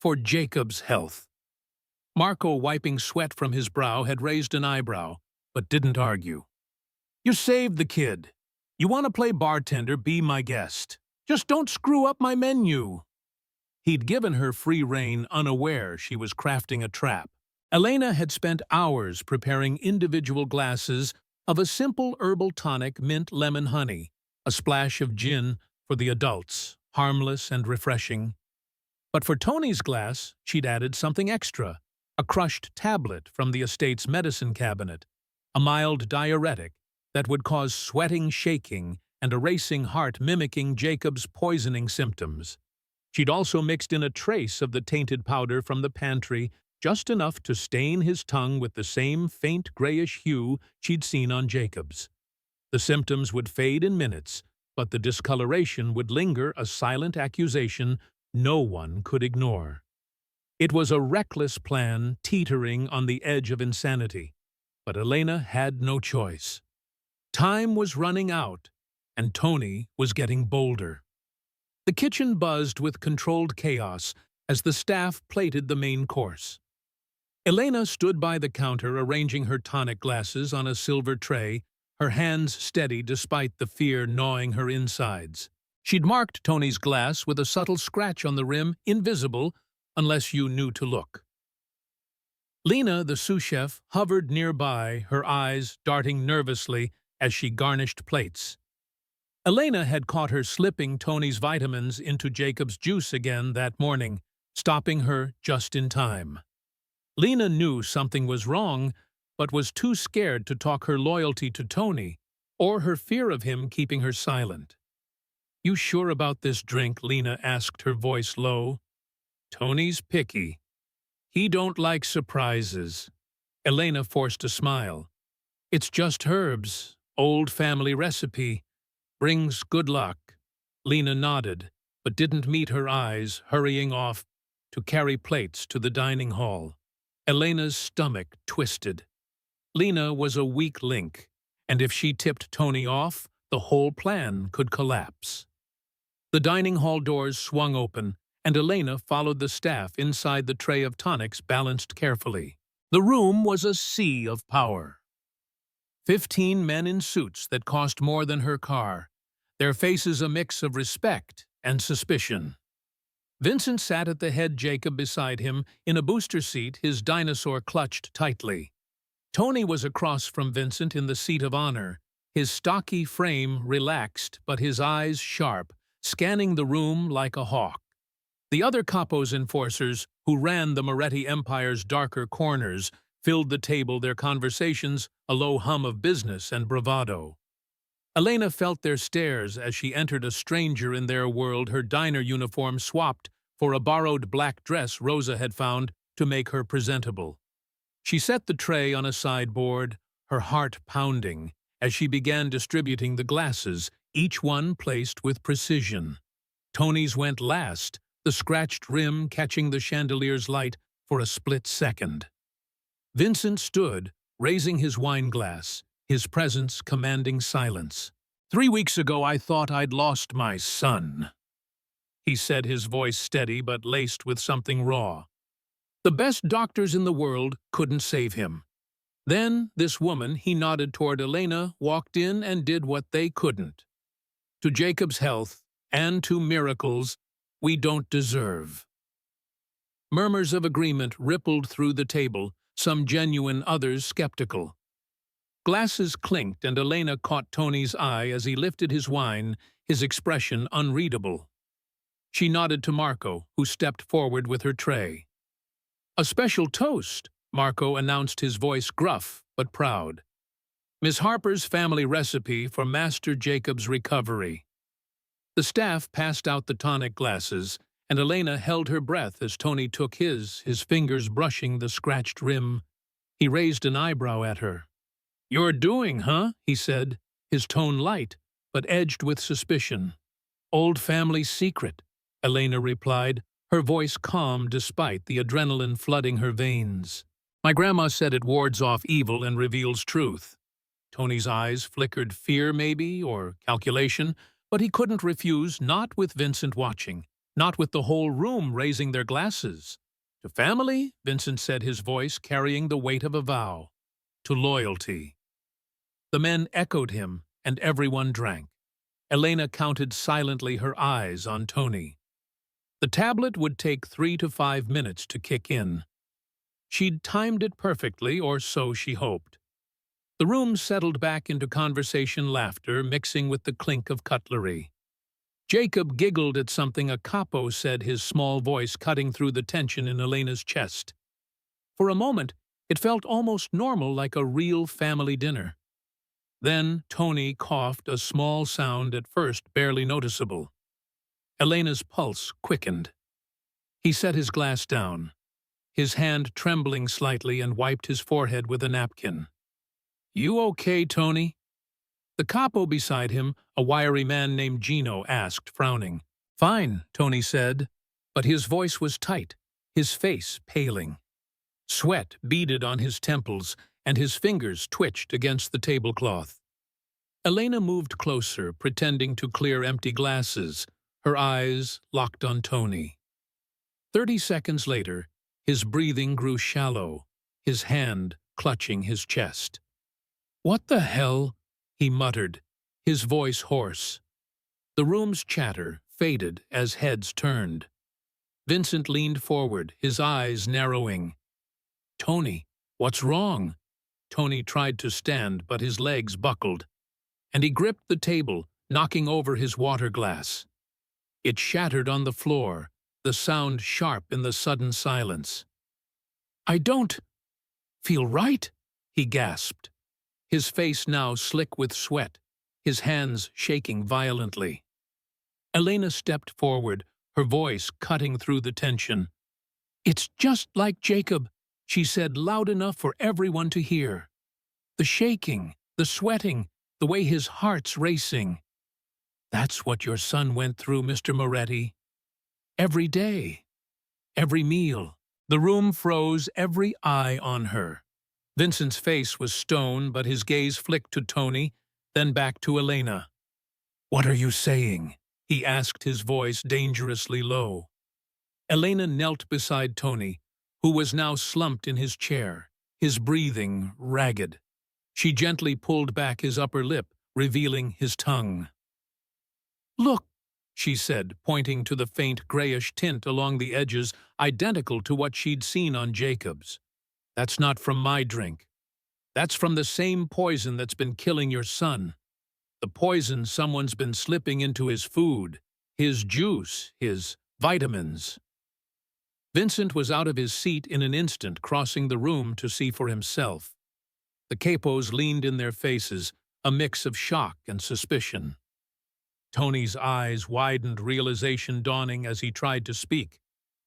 For Jacob's health." Marco, wiping sweat from his brow, had raised an eyebrow, but didn't argue. "You saved the kid. You want to play bartender, be my guest. Just don't screw up my menu." He'd given her free rein, unaware she was crafting a trap. Elena had spent hours preparing individual glasses of a simple herbal tonic, mint lemon honey, a splash of gin for the adults, harmless and refreshing. But for Tony's glass, she'd added something extra, a crushed tablet from the estate's medicine cabinet, a mild diuretic that would cause sweating, shaking, and a racing heart mimicking Jacob's poisoning symptoms. She'd also mixed in a trace of the tainted powder from the pantry, just enough to stain his tongue with the same faint grayish hue she'd seen on Jacob's. The symptoms would fade in minutes, but the discoloration would linger, a silent accusation no one could ignore. It was a reckless plan, teetering on the edge of insanity, but Elena had no choice. Time was running out, and Tony was getting bolder. The kitchen buzzed with controlled chaos as the staff plated the main course. Elena stood by the counter, arranging her tonic glasses on a silver tray, her hands steady despite the fear gnawing her insides. She'd marked Tony's glass with a subtle scratch on the rim, invisible unless you knew to look. Lena, the sous chef, hovered nearby, her eyes darting nervously as she garnished plates. Elena had caught her slipping Tony's vitamins into Jacob's juice again that morning, stopping her just in time. Lena knew something was wrong, but was too scared to talk her loyalty to Tony, or her fear of him keeping her silent. "You sure about this drink?" Lena asked, her voice low. "Tony's picky. He don't like surprises." Elena forced a smile. "It's just herbs, old family recipe. Brings good luck." Lena nodded, but didn't meet her eyes, hurrying off to carry plates to the dining hall. Elena's stomach twisted. Lena was a weak link, and if she tipped Tony off, the whole plan could collapse. The dining hall doors swung open, and Elena followed the staff inside the tray of tonics balanced carefully. The room was a sea of power. 15 men in suits that cost more than her car, their faces a mix of respect and suspicion. Vincent sat at the head, Jacob beside him. In a booster seat, his dinosaur clutched tightly. Tony was across from Vincent in the seat of honor, his stocky frame relaxed but his eyes sharp, scanning the room like a hawk. The other Capo's enforcers, who ran the Moretti Empire's darker corners, filled the table, their conversations a low hum of business and bravado. Elena felt their stares as she entered, a stranger in their world, her diner uniform swapped for a borrowed black dress Rosa had found to make her presentable. She set the tray on a sideboard, her heart pounding, as she began distributing the glasses, each one placed with precision. Tony's went last, the scratched rim catching the chandelier's light for a split second. Vincent stood, raising his wine glass, his presence commanding silence. "3 weeks ago I thought I'd lost my son," he said, his voice steady but laced with something raw. "The best doctors in the world couldn't save him. Then this woman," he nodded toward Elena, "walked in and did what they couldn't. To Jacob's health, and to miracles we don't deserve." Murmurs of agreement rippled through the table, some genuine, others skeptical. Glasses clinked, and Elena caught Tony's eye as he lifted his wine, his expression unreadable. She nodded to Marco, who stepped forward with her tray. "A special toast," Marco announced, his voice gruff but proud. "Miss Harper's family recipe for Master Jacob's recovery." The staff passed out the tonic glasses, and Elena held her breath as Tony took his fingers brushing the scratched rim. He raised an eyebrow at her. "You're doing, huh?" he said, his tone light, but edged with suspicion. "Old family secret," Elena replied, her voice calm despite the adrenaline flooding her veins. "My grandma said it wards off evil and reveals truth." Tony's eyes flickered, fear maybe, or calculation, but he couldn't refuse, not with Vincent watching, not with the whole room raising their glasses. "To family," Vincent said, his voice carrying the weight of a vow. "To loyalty." The men echoed him, and everyone drank. Elena counted silently, her eyes on Tony. The tablet would take 3 to 5 minutes to kick in. She'd timed it perfectly, or so she hoped. The room settled back into conversation, laughter mixing with the clink of cutlery. Jacob giggled at something a capo said, his small voice cutting through the tension in Elena's chest. For a moment, it felt almost normal, like a real family dinner. Then Tony coughed, a small sound at first barely noticeable. Elena's pulse quickened. He set his glass down, his hand trembling slightly, and wiped his forehead with a napkin. "You okay, Tony?" The capo beside him, a wiry man named Gino, asked, frowning. "Fine," Tony said, but his voice was tight, his face paling. Sweat beaded on his temples, and his fingers twitched against the tablecloth. Elena moved closer, pretending to clear empty glasses, her eyes locked on Tony. 30 seconds later, his breathing grew shallow, his hand clutching his chest. "What the hell?" he muttered, his voice hoarse. The room's chatter faded as heads turned. Vincent leaned forward, his eyes narrowing. "Tony, what's wrong?" Tony tried to stand, but his legs buckled, and he gripped the table, knocking over his water glass. It shattered on the floor, the sound sharp in the sudden silence. "I don't feel right," he gasped, his face now slick with sweat, his hands shaking violently. Elena stepped forward, her voice cutting through the tension. "It's just like Jacob," she said, loud enough for everyone to hear. "The shaking, the sweating, the way his heart's racing. That's what your son went through, Mr. Moretti. Every day, every meal." The room froze, every eye on her. Vincent's face was stone, but his gaze flicked to Tony, then back to Elena. "What are you saying?" he asked, his voice dangerously low. Elena knelt beside Tony, who was now slumped in his chair, his breathing ragged. She gently pulled back his upper lip, revealing his tongue. "Look, she said, pointing to the faint grayish tint along the edges, identical to what she'd seen on Jacob's. That's not from my drink. That's from the same poison that's been killing your son. The poison someone's been slipping into his food, his juice, his vitamins. Vincent was out of his seat in an instant, crossing the room to see for himself. The capos leaned in their faces, a mix of shock and suspicion. Tony's eyes widened, realization dawning as he tried to speak.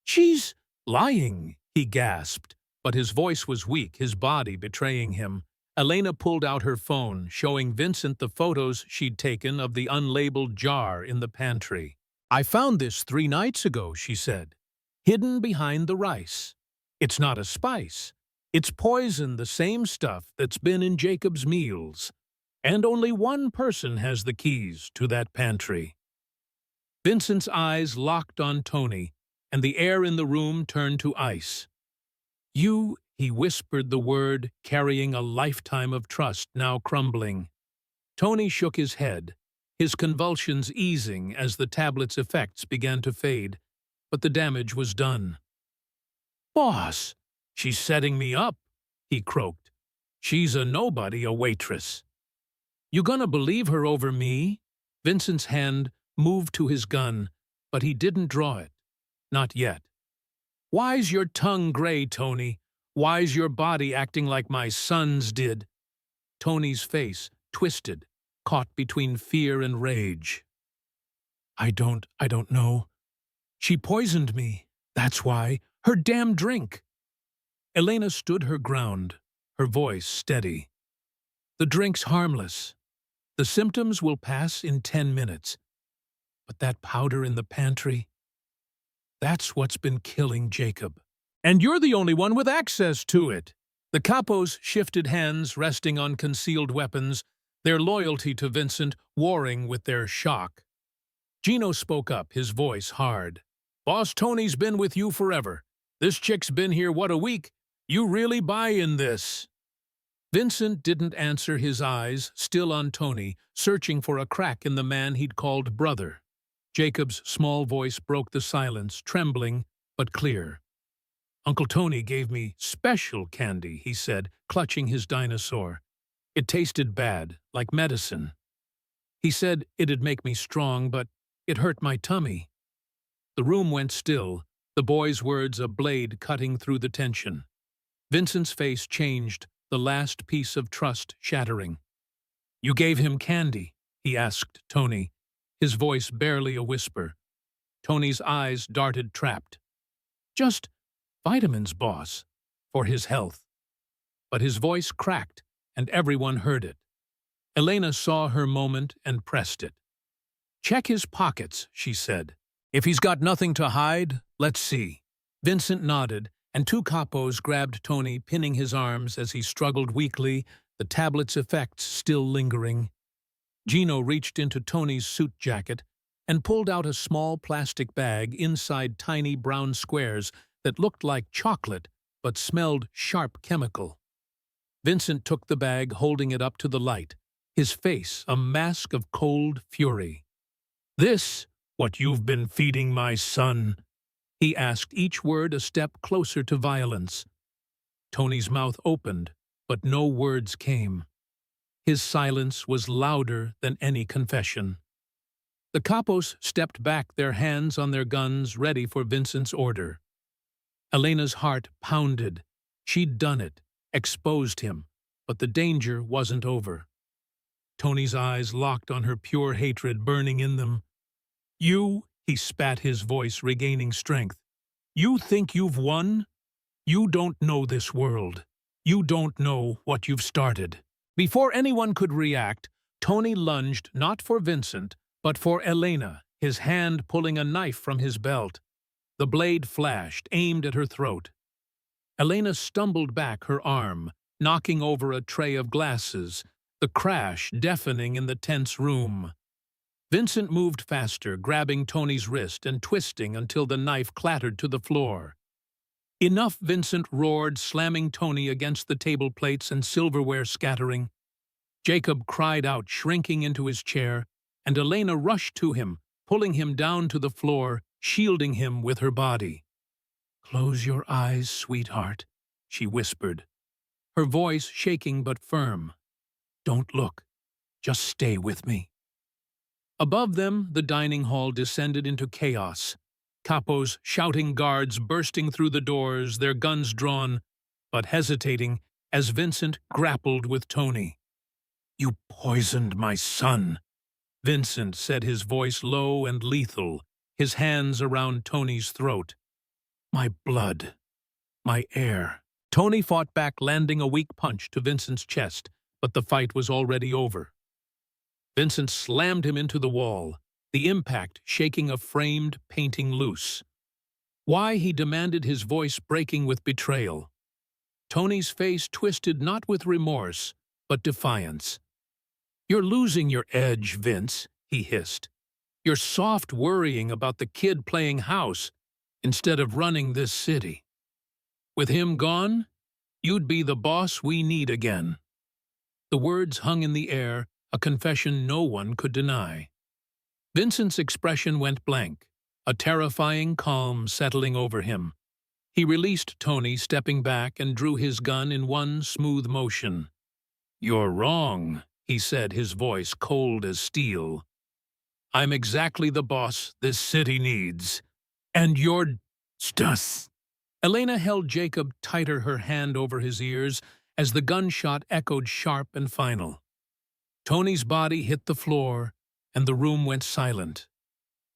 "She's lying," he gasped, but his voice was weak, his body betraying him. Elena pulled out her phone, showing Vincent the photos she'd taken of the unlabeled jar in the pantry. "I found this 3 nights ago," she said, "hidden behind the rice. It's not a spice. It's poison, the same stuff that's been in Jacob's meals. And only one person has the keys to that pantry." Vincent's eyes locked on Tony, and the air in the room turned to ice. "You," he whispered the word, carrying a lifetime of trust now crumbling. Tony shook his head, his convulsions easing as the tablet's effects began to fade, but the damage was done. "Boss, she's setting me up," he croaked. "She's a nobody, a waitress." "You gonna believe her over me?" Vincent's hand moved to his gun, but he didn't draw it. Not yet. "Why's your tongue gray, Tony? Why's your body acting like my son's did?" Tony's face twisted, caught between fear and rage. I don't know. She poisoned me. That's why. Her damn drink." Elena stood her ground, her voice steady. "The drink's harmless. The symptoms will pass in 10 minutes. But that powder in the pantry, that's what's been killing Jacob. And you're the only one with access to it." The capos shifted hands, resting on concealed weapons, their loyalty to Vincent warring with their shock. Gino spoke up, his voice hard. "Boss Tony's been with you forever. This chick's been here, what, a week? You really buy in this?" Vincent didn't answer, his eyes still on Tony, searching for a crack in the man he'd called brother. Jacob's small voice broke the silence, trembling but clear. "Uncle Tony gave me special candy," he said, clutching his dinosaur. "It tasted bad, like medicine. He said it'd make me strong, but it hurt my tummy." The room went still, the boy's words a blade cutting through the tension. Vincent's face changed, the last piece of trust shattering. "You gave him candy?" he asked Tony, his voice barely a whisper. Tony's eyes darted, trapped. "Just vitamins, boss, for his health." But his voice cracked, and everyone heard it. Elena saw her moment and pressed it. "Check his pockets," she said. "If he's got nothing to hide, let's see." Vincent nodded, and 2 capos grabbed Tony, pinning his arms as he struggled weakly, the tablet's effects still lingering. Gino reached into Tony's suit jacket and pulled out a small plastic bag inside tiny brown squares that looked like chocolate but smelled sharp chemical. Vincent took the bag, holding it up to the light, his face a mask of cold fury. "This, what you've been feeding my son?" he asked, each word a step closer to violence. Tony's mouth opened, but no words came. His silence was louder than any confession. The capos stepped back, their hands on their guns, ready for Vincent's order. Elena's heart pounded. She'd done it, exposed him, but the danger wasn't over. Tony's eyes locked on her, pure hatred burning in them. "You," he spat, his voice regaining strength, "you think you've won? You don't know this world. You don't know what you've started." Before anyone could react, Tony lunged not for Vincent, but for Elena, his hand pulling a knife from his belt. The blade flashed, aimed at her throat. Elena stumbled back, her arm, knocking over a tray of glasses, the crash deafening in the tense room. Vincent moved faster, grabbing Tony's wrist and twisting until the knife clattered to the floor. "Enough!" Vincent roared, slamming Tony against the table plates and silverware scattering. Jacob cried out, shrinking into his chair, and Elena rushed to him, pulling him down to the floor, shielding him with her body. "Close your eyes, sweetheart," she whispered, her voice shaking but firm. "Don't look. Just stay with me." Above them, the dining hall descended into chaos. Capos shouting, guards bursting through the doors, their guns drawn, but hesitating as Vincent grappled with Tony. "You poisoned my son," Vincent said, his voice low and lethal, his hands around Tony's throat. "My blood, my air." Tony fought back, landing a weak punch to Vincent's chest, but the fight was already over. Vincent slammed him into the wall, the impact shaking a framed painting loose. "Why?" he demanded, his voice breaking with betrayal. Tony's face twisted not with remorse, but defiance. "You're losing your edge, Vince," he hissed. "You're soft worrying about the kid playing house instead of running this city. With him gone, you'd be the boss we need again." The words hung in the air, a confession no one could deny. Vincent's expression went blank, a terrifying calm settling over him. He released Tony, stepping back, and drew his gun in one smooth motion. "You're wrong," he said, his voice cold as steel. "I'm exactly the boss this city needs. And you're just..." Elena held Jacob tighter, her hand over his ears, as the gunshot echoed sharp and final. Tony's body hit the floor, and the room went silent,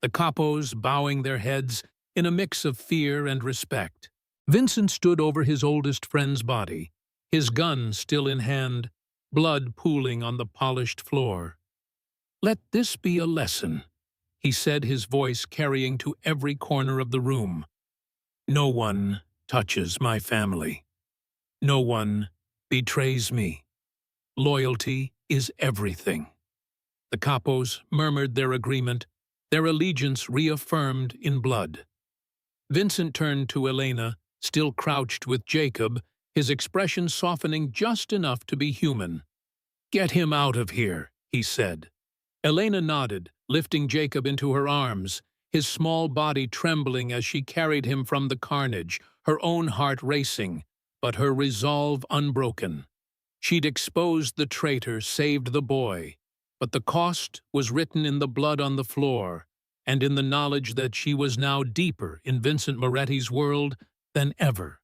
the capos bowing their heads in a mix of fear and respect. Vincent stood over his oldest friend's body, his gun still in hand, blood pooling on the polished floor. "Let this be a lesson," he said, his voice carrying to every corner of the room. "No one touches my family. No one betrays me. Loyalty is everything." The capos murmured their agreement, their allegiance reaffirmed in blood. Vincent turned to Elena, still crouched with Jacob, his expression softening just enough to be human. "Get him out of here," he said. Elena nodded, lifting Jacob into her arms, his small body trembling as she carried him from the carnage, her own heart racing, but her resolve unbroken. She'd exposed the traitor, saved the boy, but the cost was written in the blood on the floor, and in the knowledge that she was now deeper in Vincent Moretti's world than ever.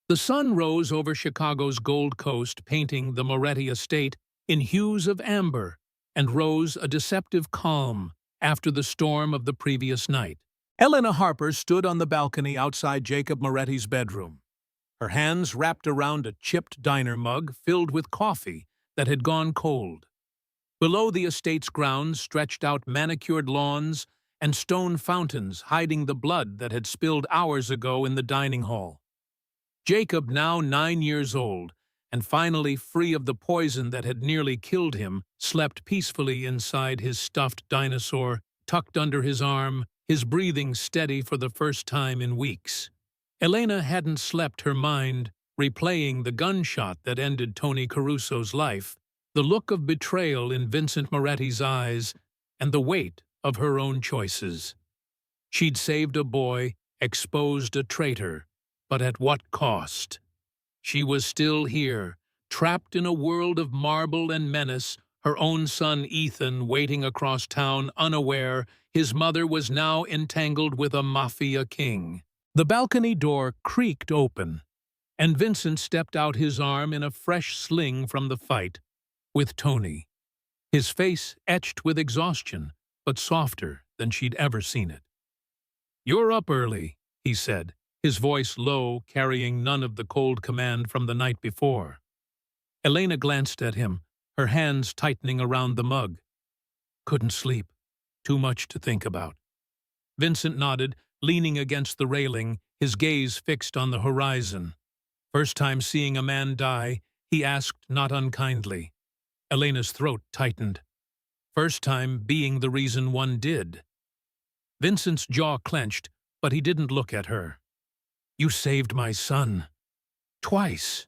The sun rose over Chicago's Gold Coast, painting the Moretti estate in hues of amber, and rose a deceptive calm after the storm of the previous night. Elena Harper stood on the balcony outside Jacob Moretti's bedroom, her hands wrapped around a chipped diner mug filled with coffee that had gone cold. Below the estate's grounds stretched out manicured lawns and stone fountains hiding the blood that had spilled hours ago in the dining hall. Jacob, now 9 years old, and finally free of the poison that had nearly killed him, slept peacefully inside his stuffed dinosaur, tucked under his arm, his breathing steady for the first time in weeks. Elena hadn't slept her mind, replaying the gunshot that ended Tony Caruso's life, the look of betrayal in Vincent Moretti's eyes, and the weight of her own choices. She'd saved a boy, exposed a traitor, but at what cost? She was still here, trapped in a world of marble and menace, her own son Ethan waiting across town unaware his mother was now entangled with a Mafia king. The balcony door creaked open, and Vincent stepped out, his arm in a fresh sling from the fight with Tony, his face etched with exhaustion, but softer than she'd ever seen it. "You're up early," he said, his voice low, carrying none of the cold command from the night before. Elena glanced at him, her hands tightening around the mug. "Couldn't sleep. Too much to think about." Vincent nodded, leaning against the railing, his gaze fixed on the horizon. First time seeing a man die, he asked not unkindly. Elena's throat tightened. First time being the reason one did. Vincent's jaw clenched, but he didn't look at her. "You saved my son. Twice.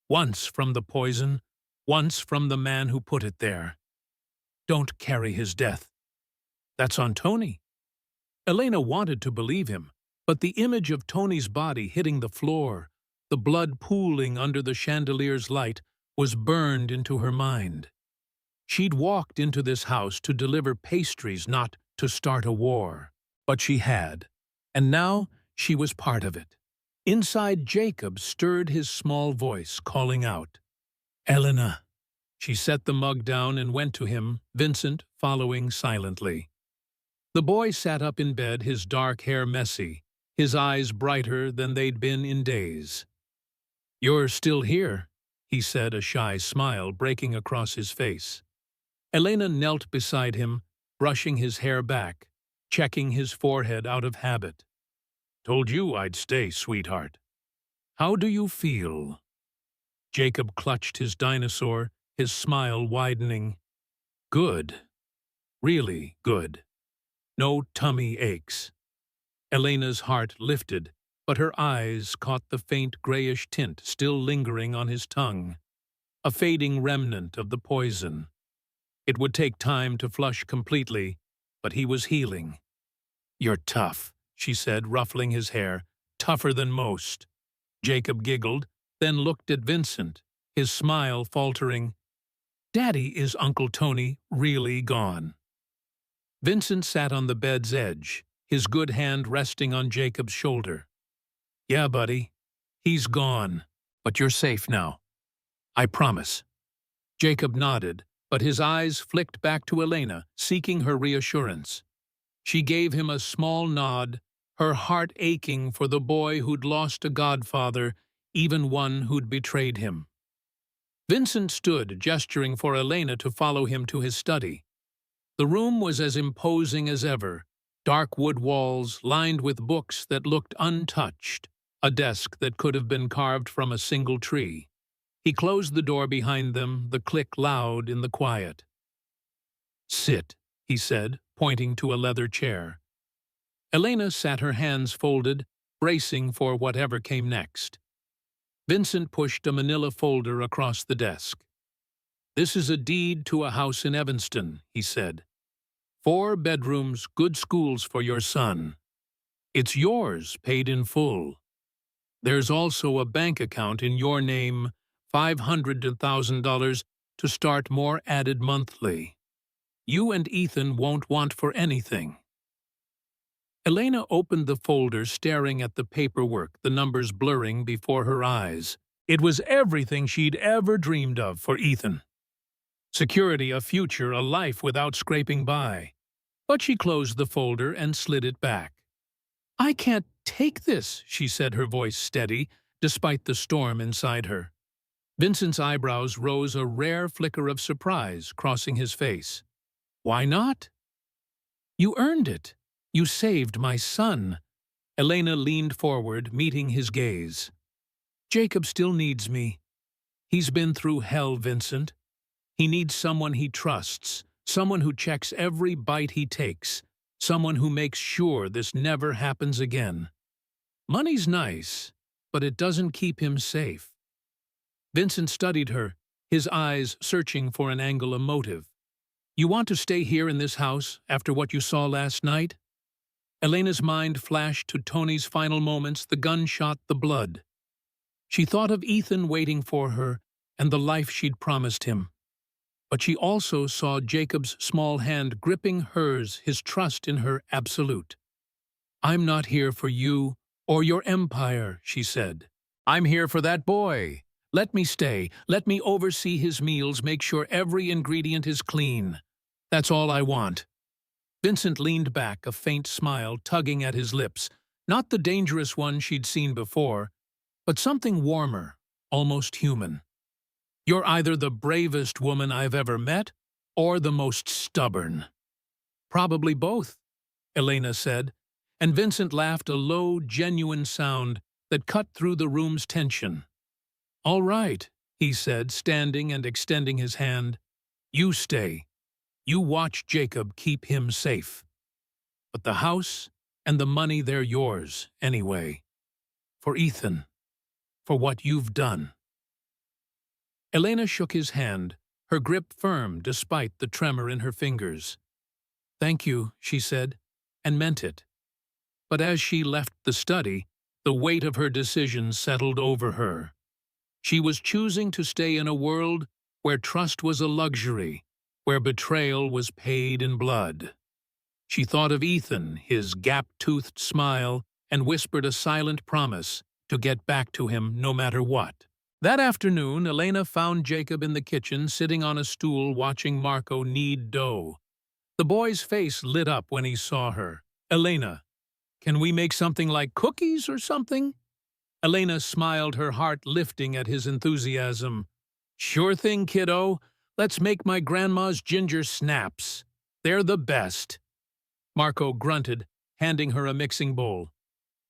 Once from the poison, once from the man who put it there. Don't carry his death. That's on Tony. Elena wanted to believe him, but the image of Tony's body hitting the floor, the blood pooling under the chandelier's light, was burned into her mind. She'd walked into this house to deliver pastries, not to start a war. But she had, and now she was part of it. Inside, Jacob stirred his small voice, calling out, "Elena." She set the mug down and went to him, Vincent following silently. The boy sat up in bed, his dark hair messy, his eyes brighter than they'd been in days. "You're still here," he said, a shy smile breaking across his face. Elena knelt beside him, brushing his hair back, checking his forehead out of habit. "Told you I'd stay, sweetheart. How do you feel?" Jacob clutched his dinosaur, his smile widening. "Good. Really good. No tummy aches." Elena's heart lifted, but her eyes caught the faint grayish tint still lingering on his tongue, a fading remnant of the poison. It would take time to flush completely, but he was healing. "You're tough," she said, ruffling his hair, "tougher than most." Jacob giggled, then looked at Vincent, his smile faltering. "Daddy, is Uncle Tony really gone?" Vincent sat on the bed's edge, his good hand resting on Jacob's shoulder. "Yeah, buddy, he's gone, but you're safe now. I promise." Jacob nodded, but his eyes flicked back to Elena, seeking her reassurance. She gave him a small nod, her heart aching for the boy who'd lost a godfather, even one who'd betrayed him. Vincent stood, gesturing for Elena to follow him to his study. The room was as imposing as ever, dark wood walls lined with books that looked untouched, a desk that could have been carved from a single tree. He closed the door behind them, the click loud in the quiet. "Sit," he said, pointing to a leather chair. Elena sat, her hands folded, bracing for whatever came next. Vincent pushed a manila folder across the desk. "This is a deed to a house in Evanston," he said. 4 bedrooms, good schools for your son. It's yours, paid in full. There's also a bank account in your name, $500,000 to start more added monthly. You and Ethan won't want for anything." Elena opened the folder, staring at the paperwork, the numbers blurring before her eyes. It was everything she'd ever dreamed of for Ethan. Security, a future, a life without scraping by. But she closed the folder and slid it back. "I can't take this," she said, her voice steady, despite the storm inside her. Vincent's eyebrows rose, a rare flicker of surprise crossing his face. "Why not?" "You earned it. You saved my son." Elena leaned forward, meeting his gaze. "Jacob still needs me. He's been through hell, Vincent. He needs someone he trusts, someone who checks every bite he takes, someone who makes sure this never happens again. Money's nice, but it doesn't keep him safe." Vincent studied her, his eyes searching for an angle, a motive. "You want to stay here in this house after what you saw last night?" Elena's mind flashed to Tony's final moments, the gunshot, the blood. She thought of Ethan waiting for her and the life she'd promised him. But she also saw Jacob's small hand gripping hers, his trust in her absolute. "I'm not here for you or your empire," she said. "I'm here for that boy. Let me stay. Let me oversee his meals, make sure every ingredient is clean. That's all I want." Vincent leaned back, a faint smile tugging at his lips, not the dangerous one she'd seen before, but something warmer, almost human. "You're either the bravest woman I've ever met or the most stubborn." "Probably both," Elena said, and Vincent laughed, a low, genuine sound that cut through the room's tension. "All right," he said, standing and extending his hand. "You stay. You watch Jacob, keep him safe. But the house and the money, they're yours, anyway. For Ethan. For what you've done." Elena shook his hand, her grip firm despite the tremor in her fingers. "Thank you," she said, and meant it. But as she left the study, the weight of her decision settled over her. She was choosing to stay in a world where trust was a luxury, where betrayal was paid in blood. She thought of Ethan, his gap-toothed smile, and whispered a silent promise to get back to him no matter what. That afternoon, Elena found Jacob in the kitchen sitting on a stool watching Marco knead dough. The boy's face lit up when he saw her. "Elena, can we make something like cookies or something?" Elena smiled, her heart lifting at his enthusiasm. "Sure thing, kiddo. Let's make my grandma's ginger snaps. They're the best." Marco grunted, handing her a mixing bowl.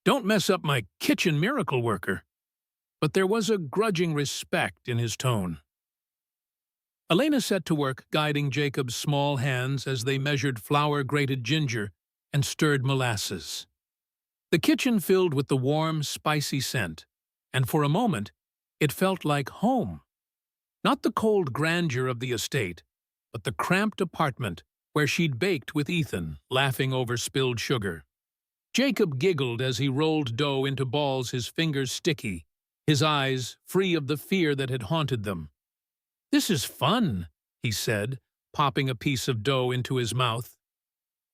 "Don't mess up my kitchen miracle worker." But there was a grudging respect in his tone. Elena set to work guiding Jacob's small hands as they measured flour-grated ginger and stirred molasses. The kitchen filled with the warm, spicy scent, and for a moment, it felt like home. Not the cold grandeur of the estate, but the cramped apartment where she'd baked with Ethan, laughing over spilled sugar. Jacob giggled as he rolled dough into balls, his fingers sticky, his eyes free of the fear that had haunted them. "This is fun," he said, popping a piece of dough into his mouth.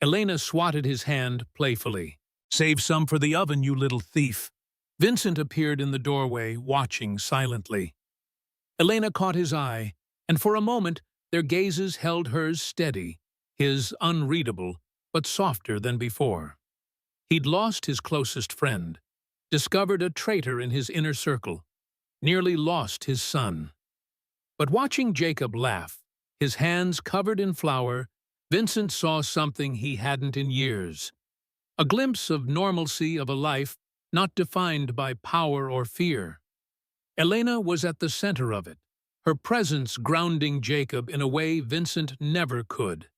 Elena swatted his hand playfully. "Save some for the oven, you little thief." Vincent appeared in the doorway, watching silently. Elena caught his eye, and for a moment their gazes held hers steady, his unreadable, but softer than before. He'd lost his closest friend, discovered a traitor in his inner circle, nearly lost his son. But watching Jacob laugh, his hands covered in flour, Vincent saw something he hadn't in years. A glimpse of normalcy of a life not defined by power or fear. Elena was at the center of it, her presence grounding Jacob in a way Vincent never could.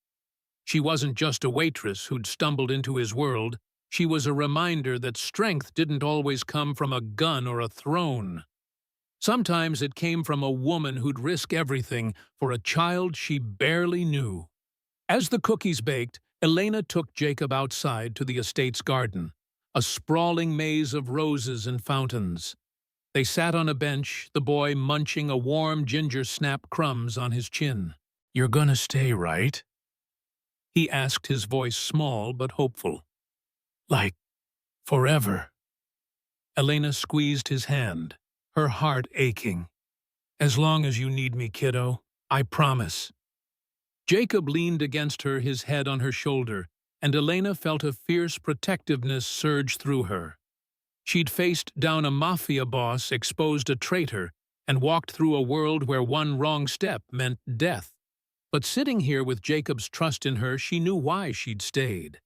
She wasn't just a waitress who'd stumbled into his world, she was a reminder that strength didn't always come from a gun or a throne. Sometimes it came from a woman who'd risk everything for a child she barely knew. As the cookies baked, Elena took Jacob outside to the estate's garden, a sprawling maze of roses and fountains. They sat on a bench, the boy munching a warm ginger snap crumbs on his chin. "You're gonna stay, right?" he asked, his voice small but hopeful. "Like, forever?" Elena squeezed his hand, her heart aching. "As long as you need me, kiddo, I promise." Jacob leaned against her, his head on her shoulder, and Elena felt a fierce protectiveness surge through her. She'd faced down a Mafia boss, exposed a traitor, and walked through a world where one wrong step meant death. But sitting here with Jacob's trust in her, she knew why she'd stayed.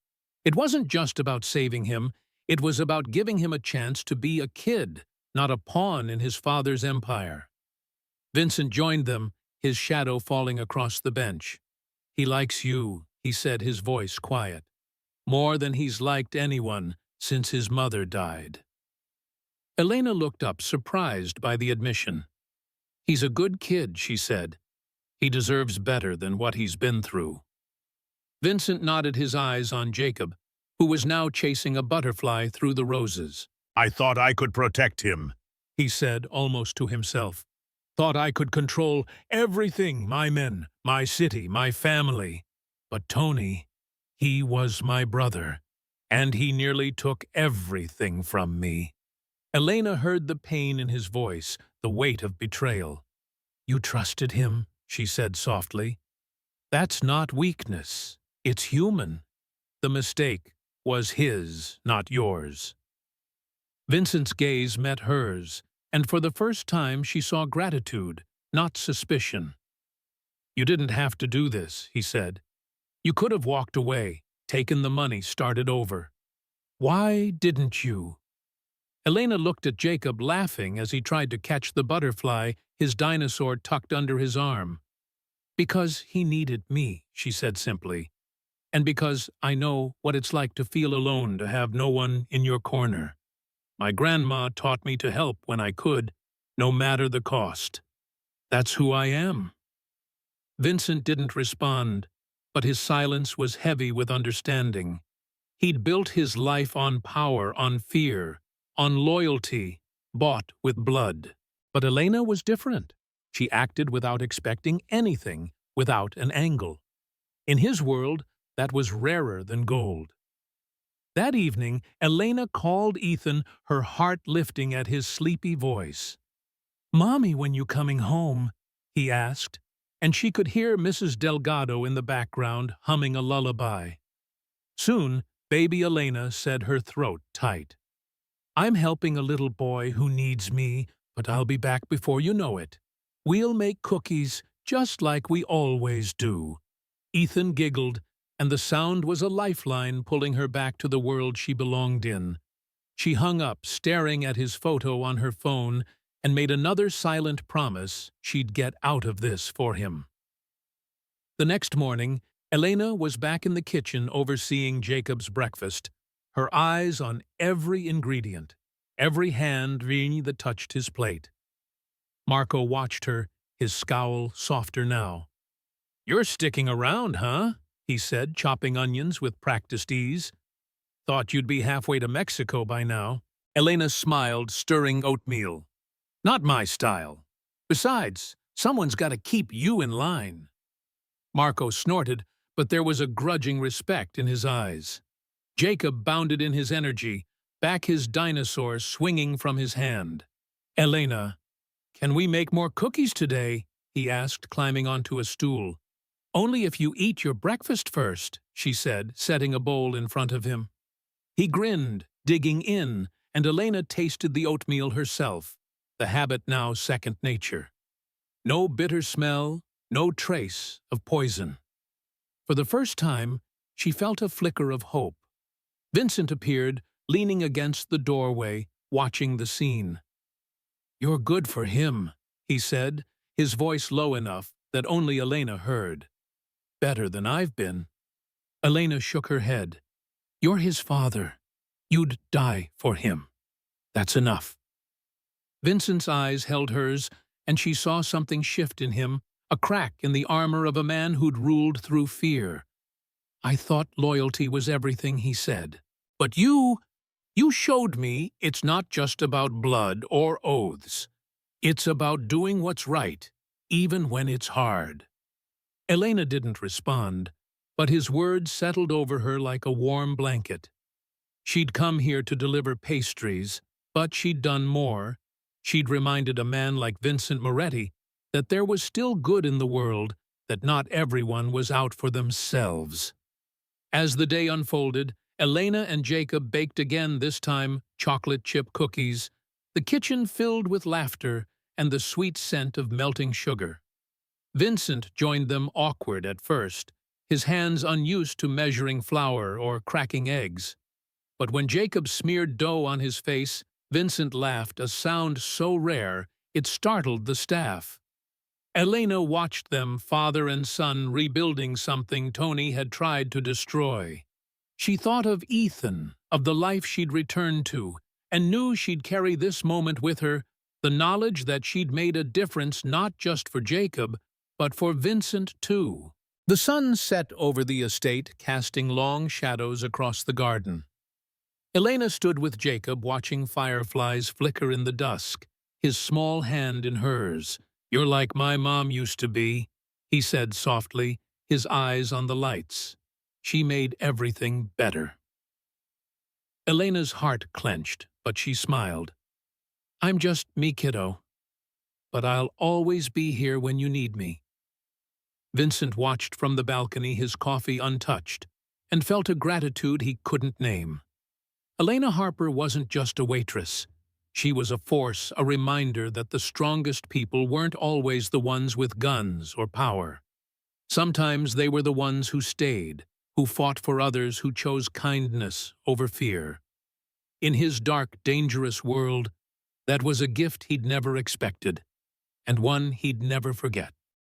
It wasn't just about saving him, it was about giving him a chance to be a kid, not a pawn in his father's empire. Vincent joined them, his shadow falling across the bench. "He likes you," he said, his voice quiet. "More than he's liked anyone since his mother died." Elena looked up, surprised by the admission. "He's a good kid," she said. "He deserves better than what he's been through." Vincent nodded, his eyes on Jacob, who was now chasing a butterfly through the roses. "I thought I could protect him," he said, almost to himself. "Thought I could control everything, my men, my city, my family. But Tony, he was my brother, and he nearly took everything from me." Elena heard the pain in his voice, the weight of betrayal. "You trusted him," she said softly. "That's not weakness. It's human. The mistake was his, not yours." Vincent's gaze met hers, and for the first time she saw gratitude, not suspicion. "You didn't have to do this," he said. "You could have walked away, taken the money, started over. Why didn't you?" Elena looked at Jacob, laughing as he tried to catch the butterfly, his dinosaur tucked under his arm. "Because he needed me," she said simply. "And because I know what it's like to feel alone, to have no one in your corner. My grandma taught me to help when I could, no matter the cost. That's who I am." Vincent didn't respond, but his silence was heavy with understanding. He'd built his life on power, on fear, on loyalty, bought with blood. But Elena was different. She acted without expecting anything, without an angle. In his world, that was rarer than gold. That evening, Elena called Ethan, her heart lifting at his sleepy voice. "Mommy, when you coming home?" he asked, and she could hear Mrs. Delgado in the background humming a lullaby. Soon, baby Elena said, her throat tight. "I'm helping a little boy who needs me, but I'll be back before you know it. We'll make cookies just like we always do." Ethan giggled, and the sound was a lifeline pulling her back to the world she belonged in. She hung up, staring at his photo on her phone, and made another silent promise she'd get out of this for him. The next morning, Elena was back in the kitchen overseeing Jacob's breakfast, her eyes on every ingredient, every hand that touched his plate. Marco watched her, his scowl softer now. "You're sticking around, huh?" he said, chopping onions with practiced ease. "Thought you'd be halfway to Mexico by now." Elena smiled, stirring oatmeal. "Not my style. Besides, someone's got to keep you in line." Marco snorted, but there was a grudging respect in his eyes. Jacob bounded in his energy, back his dinosaur swinging from his hand. "Elena, can we make more cookies today?" he asked, climbing onto a stool. "Only if you eat your breakfast first," she said, setting a bowl in front of him. He grinned, digging in, and Elena tasted the oatmeal herself, the habit now second nature. No bitter smell, no trace of poison. For the first time, she felt a flicker of hope. Vincent appeared, leaning against the doorway, watching the scene. "You're good for him," he said, his voice low enough that only Elena heard. "Better than I've been." Elena shook her head. "You're his father. You'd die for him. That's enough." Vincent's eyes held hers, and she saw something shift in him, a crack in the armor of a man who'd ruled through fear. "I thought loyalty was everything," he said. "But you showed me it's not just about blood or oaths. It's about doing what's right, even when it's hard." Elena didn't respond, but his words settled over her like a warm blanket. She'd come here to deliver pastries, but she'd done more. She'd reminded a man like Vincent Moretti that there was still good in the world, that not everyone was out for themselves. As the day unfolded, Elena and Jacob baked again, this time chocolate chip cookies, the kitchen filled with laughter and the sweet scent of melting sugar. Vincent joined them, awkward at first, his hands unused to measuring flour or cracking eggs. But when Jacob smeared dough on his face, Vincent laughed, a sound so rare it startled the staff. Elena watched them, father and son, rebuilding something Tony had tried to destroy. She thought of Ethan, of the life she'd returned to, and knew she'd carry this moment with her, the knowledge that she'd made a difference not just for Jacob, but for Vincent too. The sun set over the estate, casting long shadows across the garden. Elena stood with Jacob, watching fireflies flicker in the dusk, his small hand in hers. "You're like my mom used to be," he said softly, his eyes on the lights. "She made everything better." Elena's heart clenched, but she smiled. "I'm just me, kiddo. But I'll always be here when you need me." Vincent watched from the balcony, his coffee untouched, and felt a gratitude he couldn't name. Elena Harper wasn't just a waitress. She was a force, a reminder that the strongest people weren't always the ones with guns or power. Sometimes they were the ones who stayed, who fought for others, who chose kindness over fear. In his dark, dangerous world, that was a gift he'd never expected, and one he'd never forget.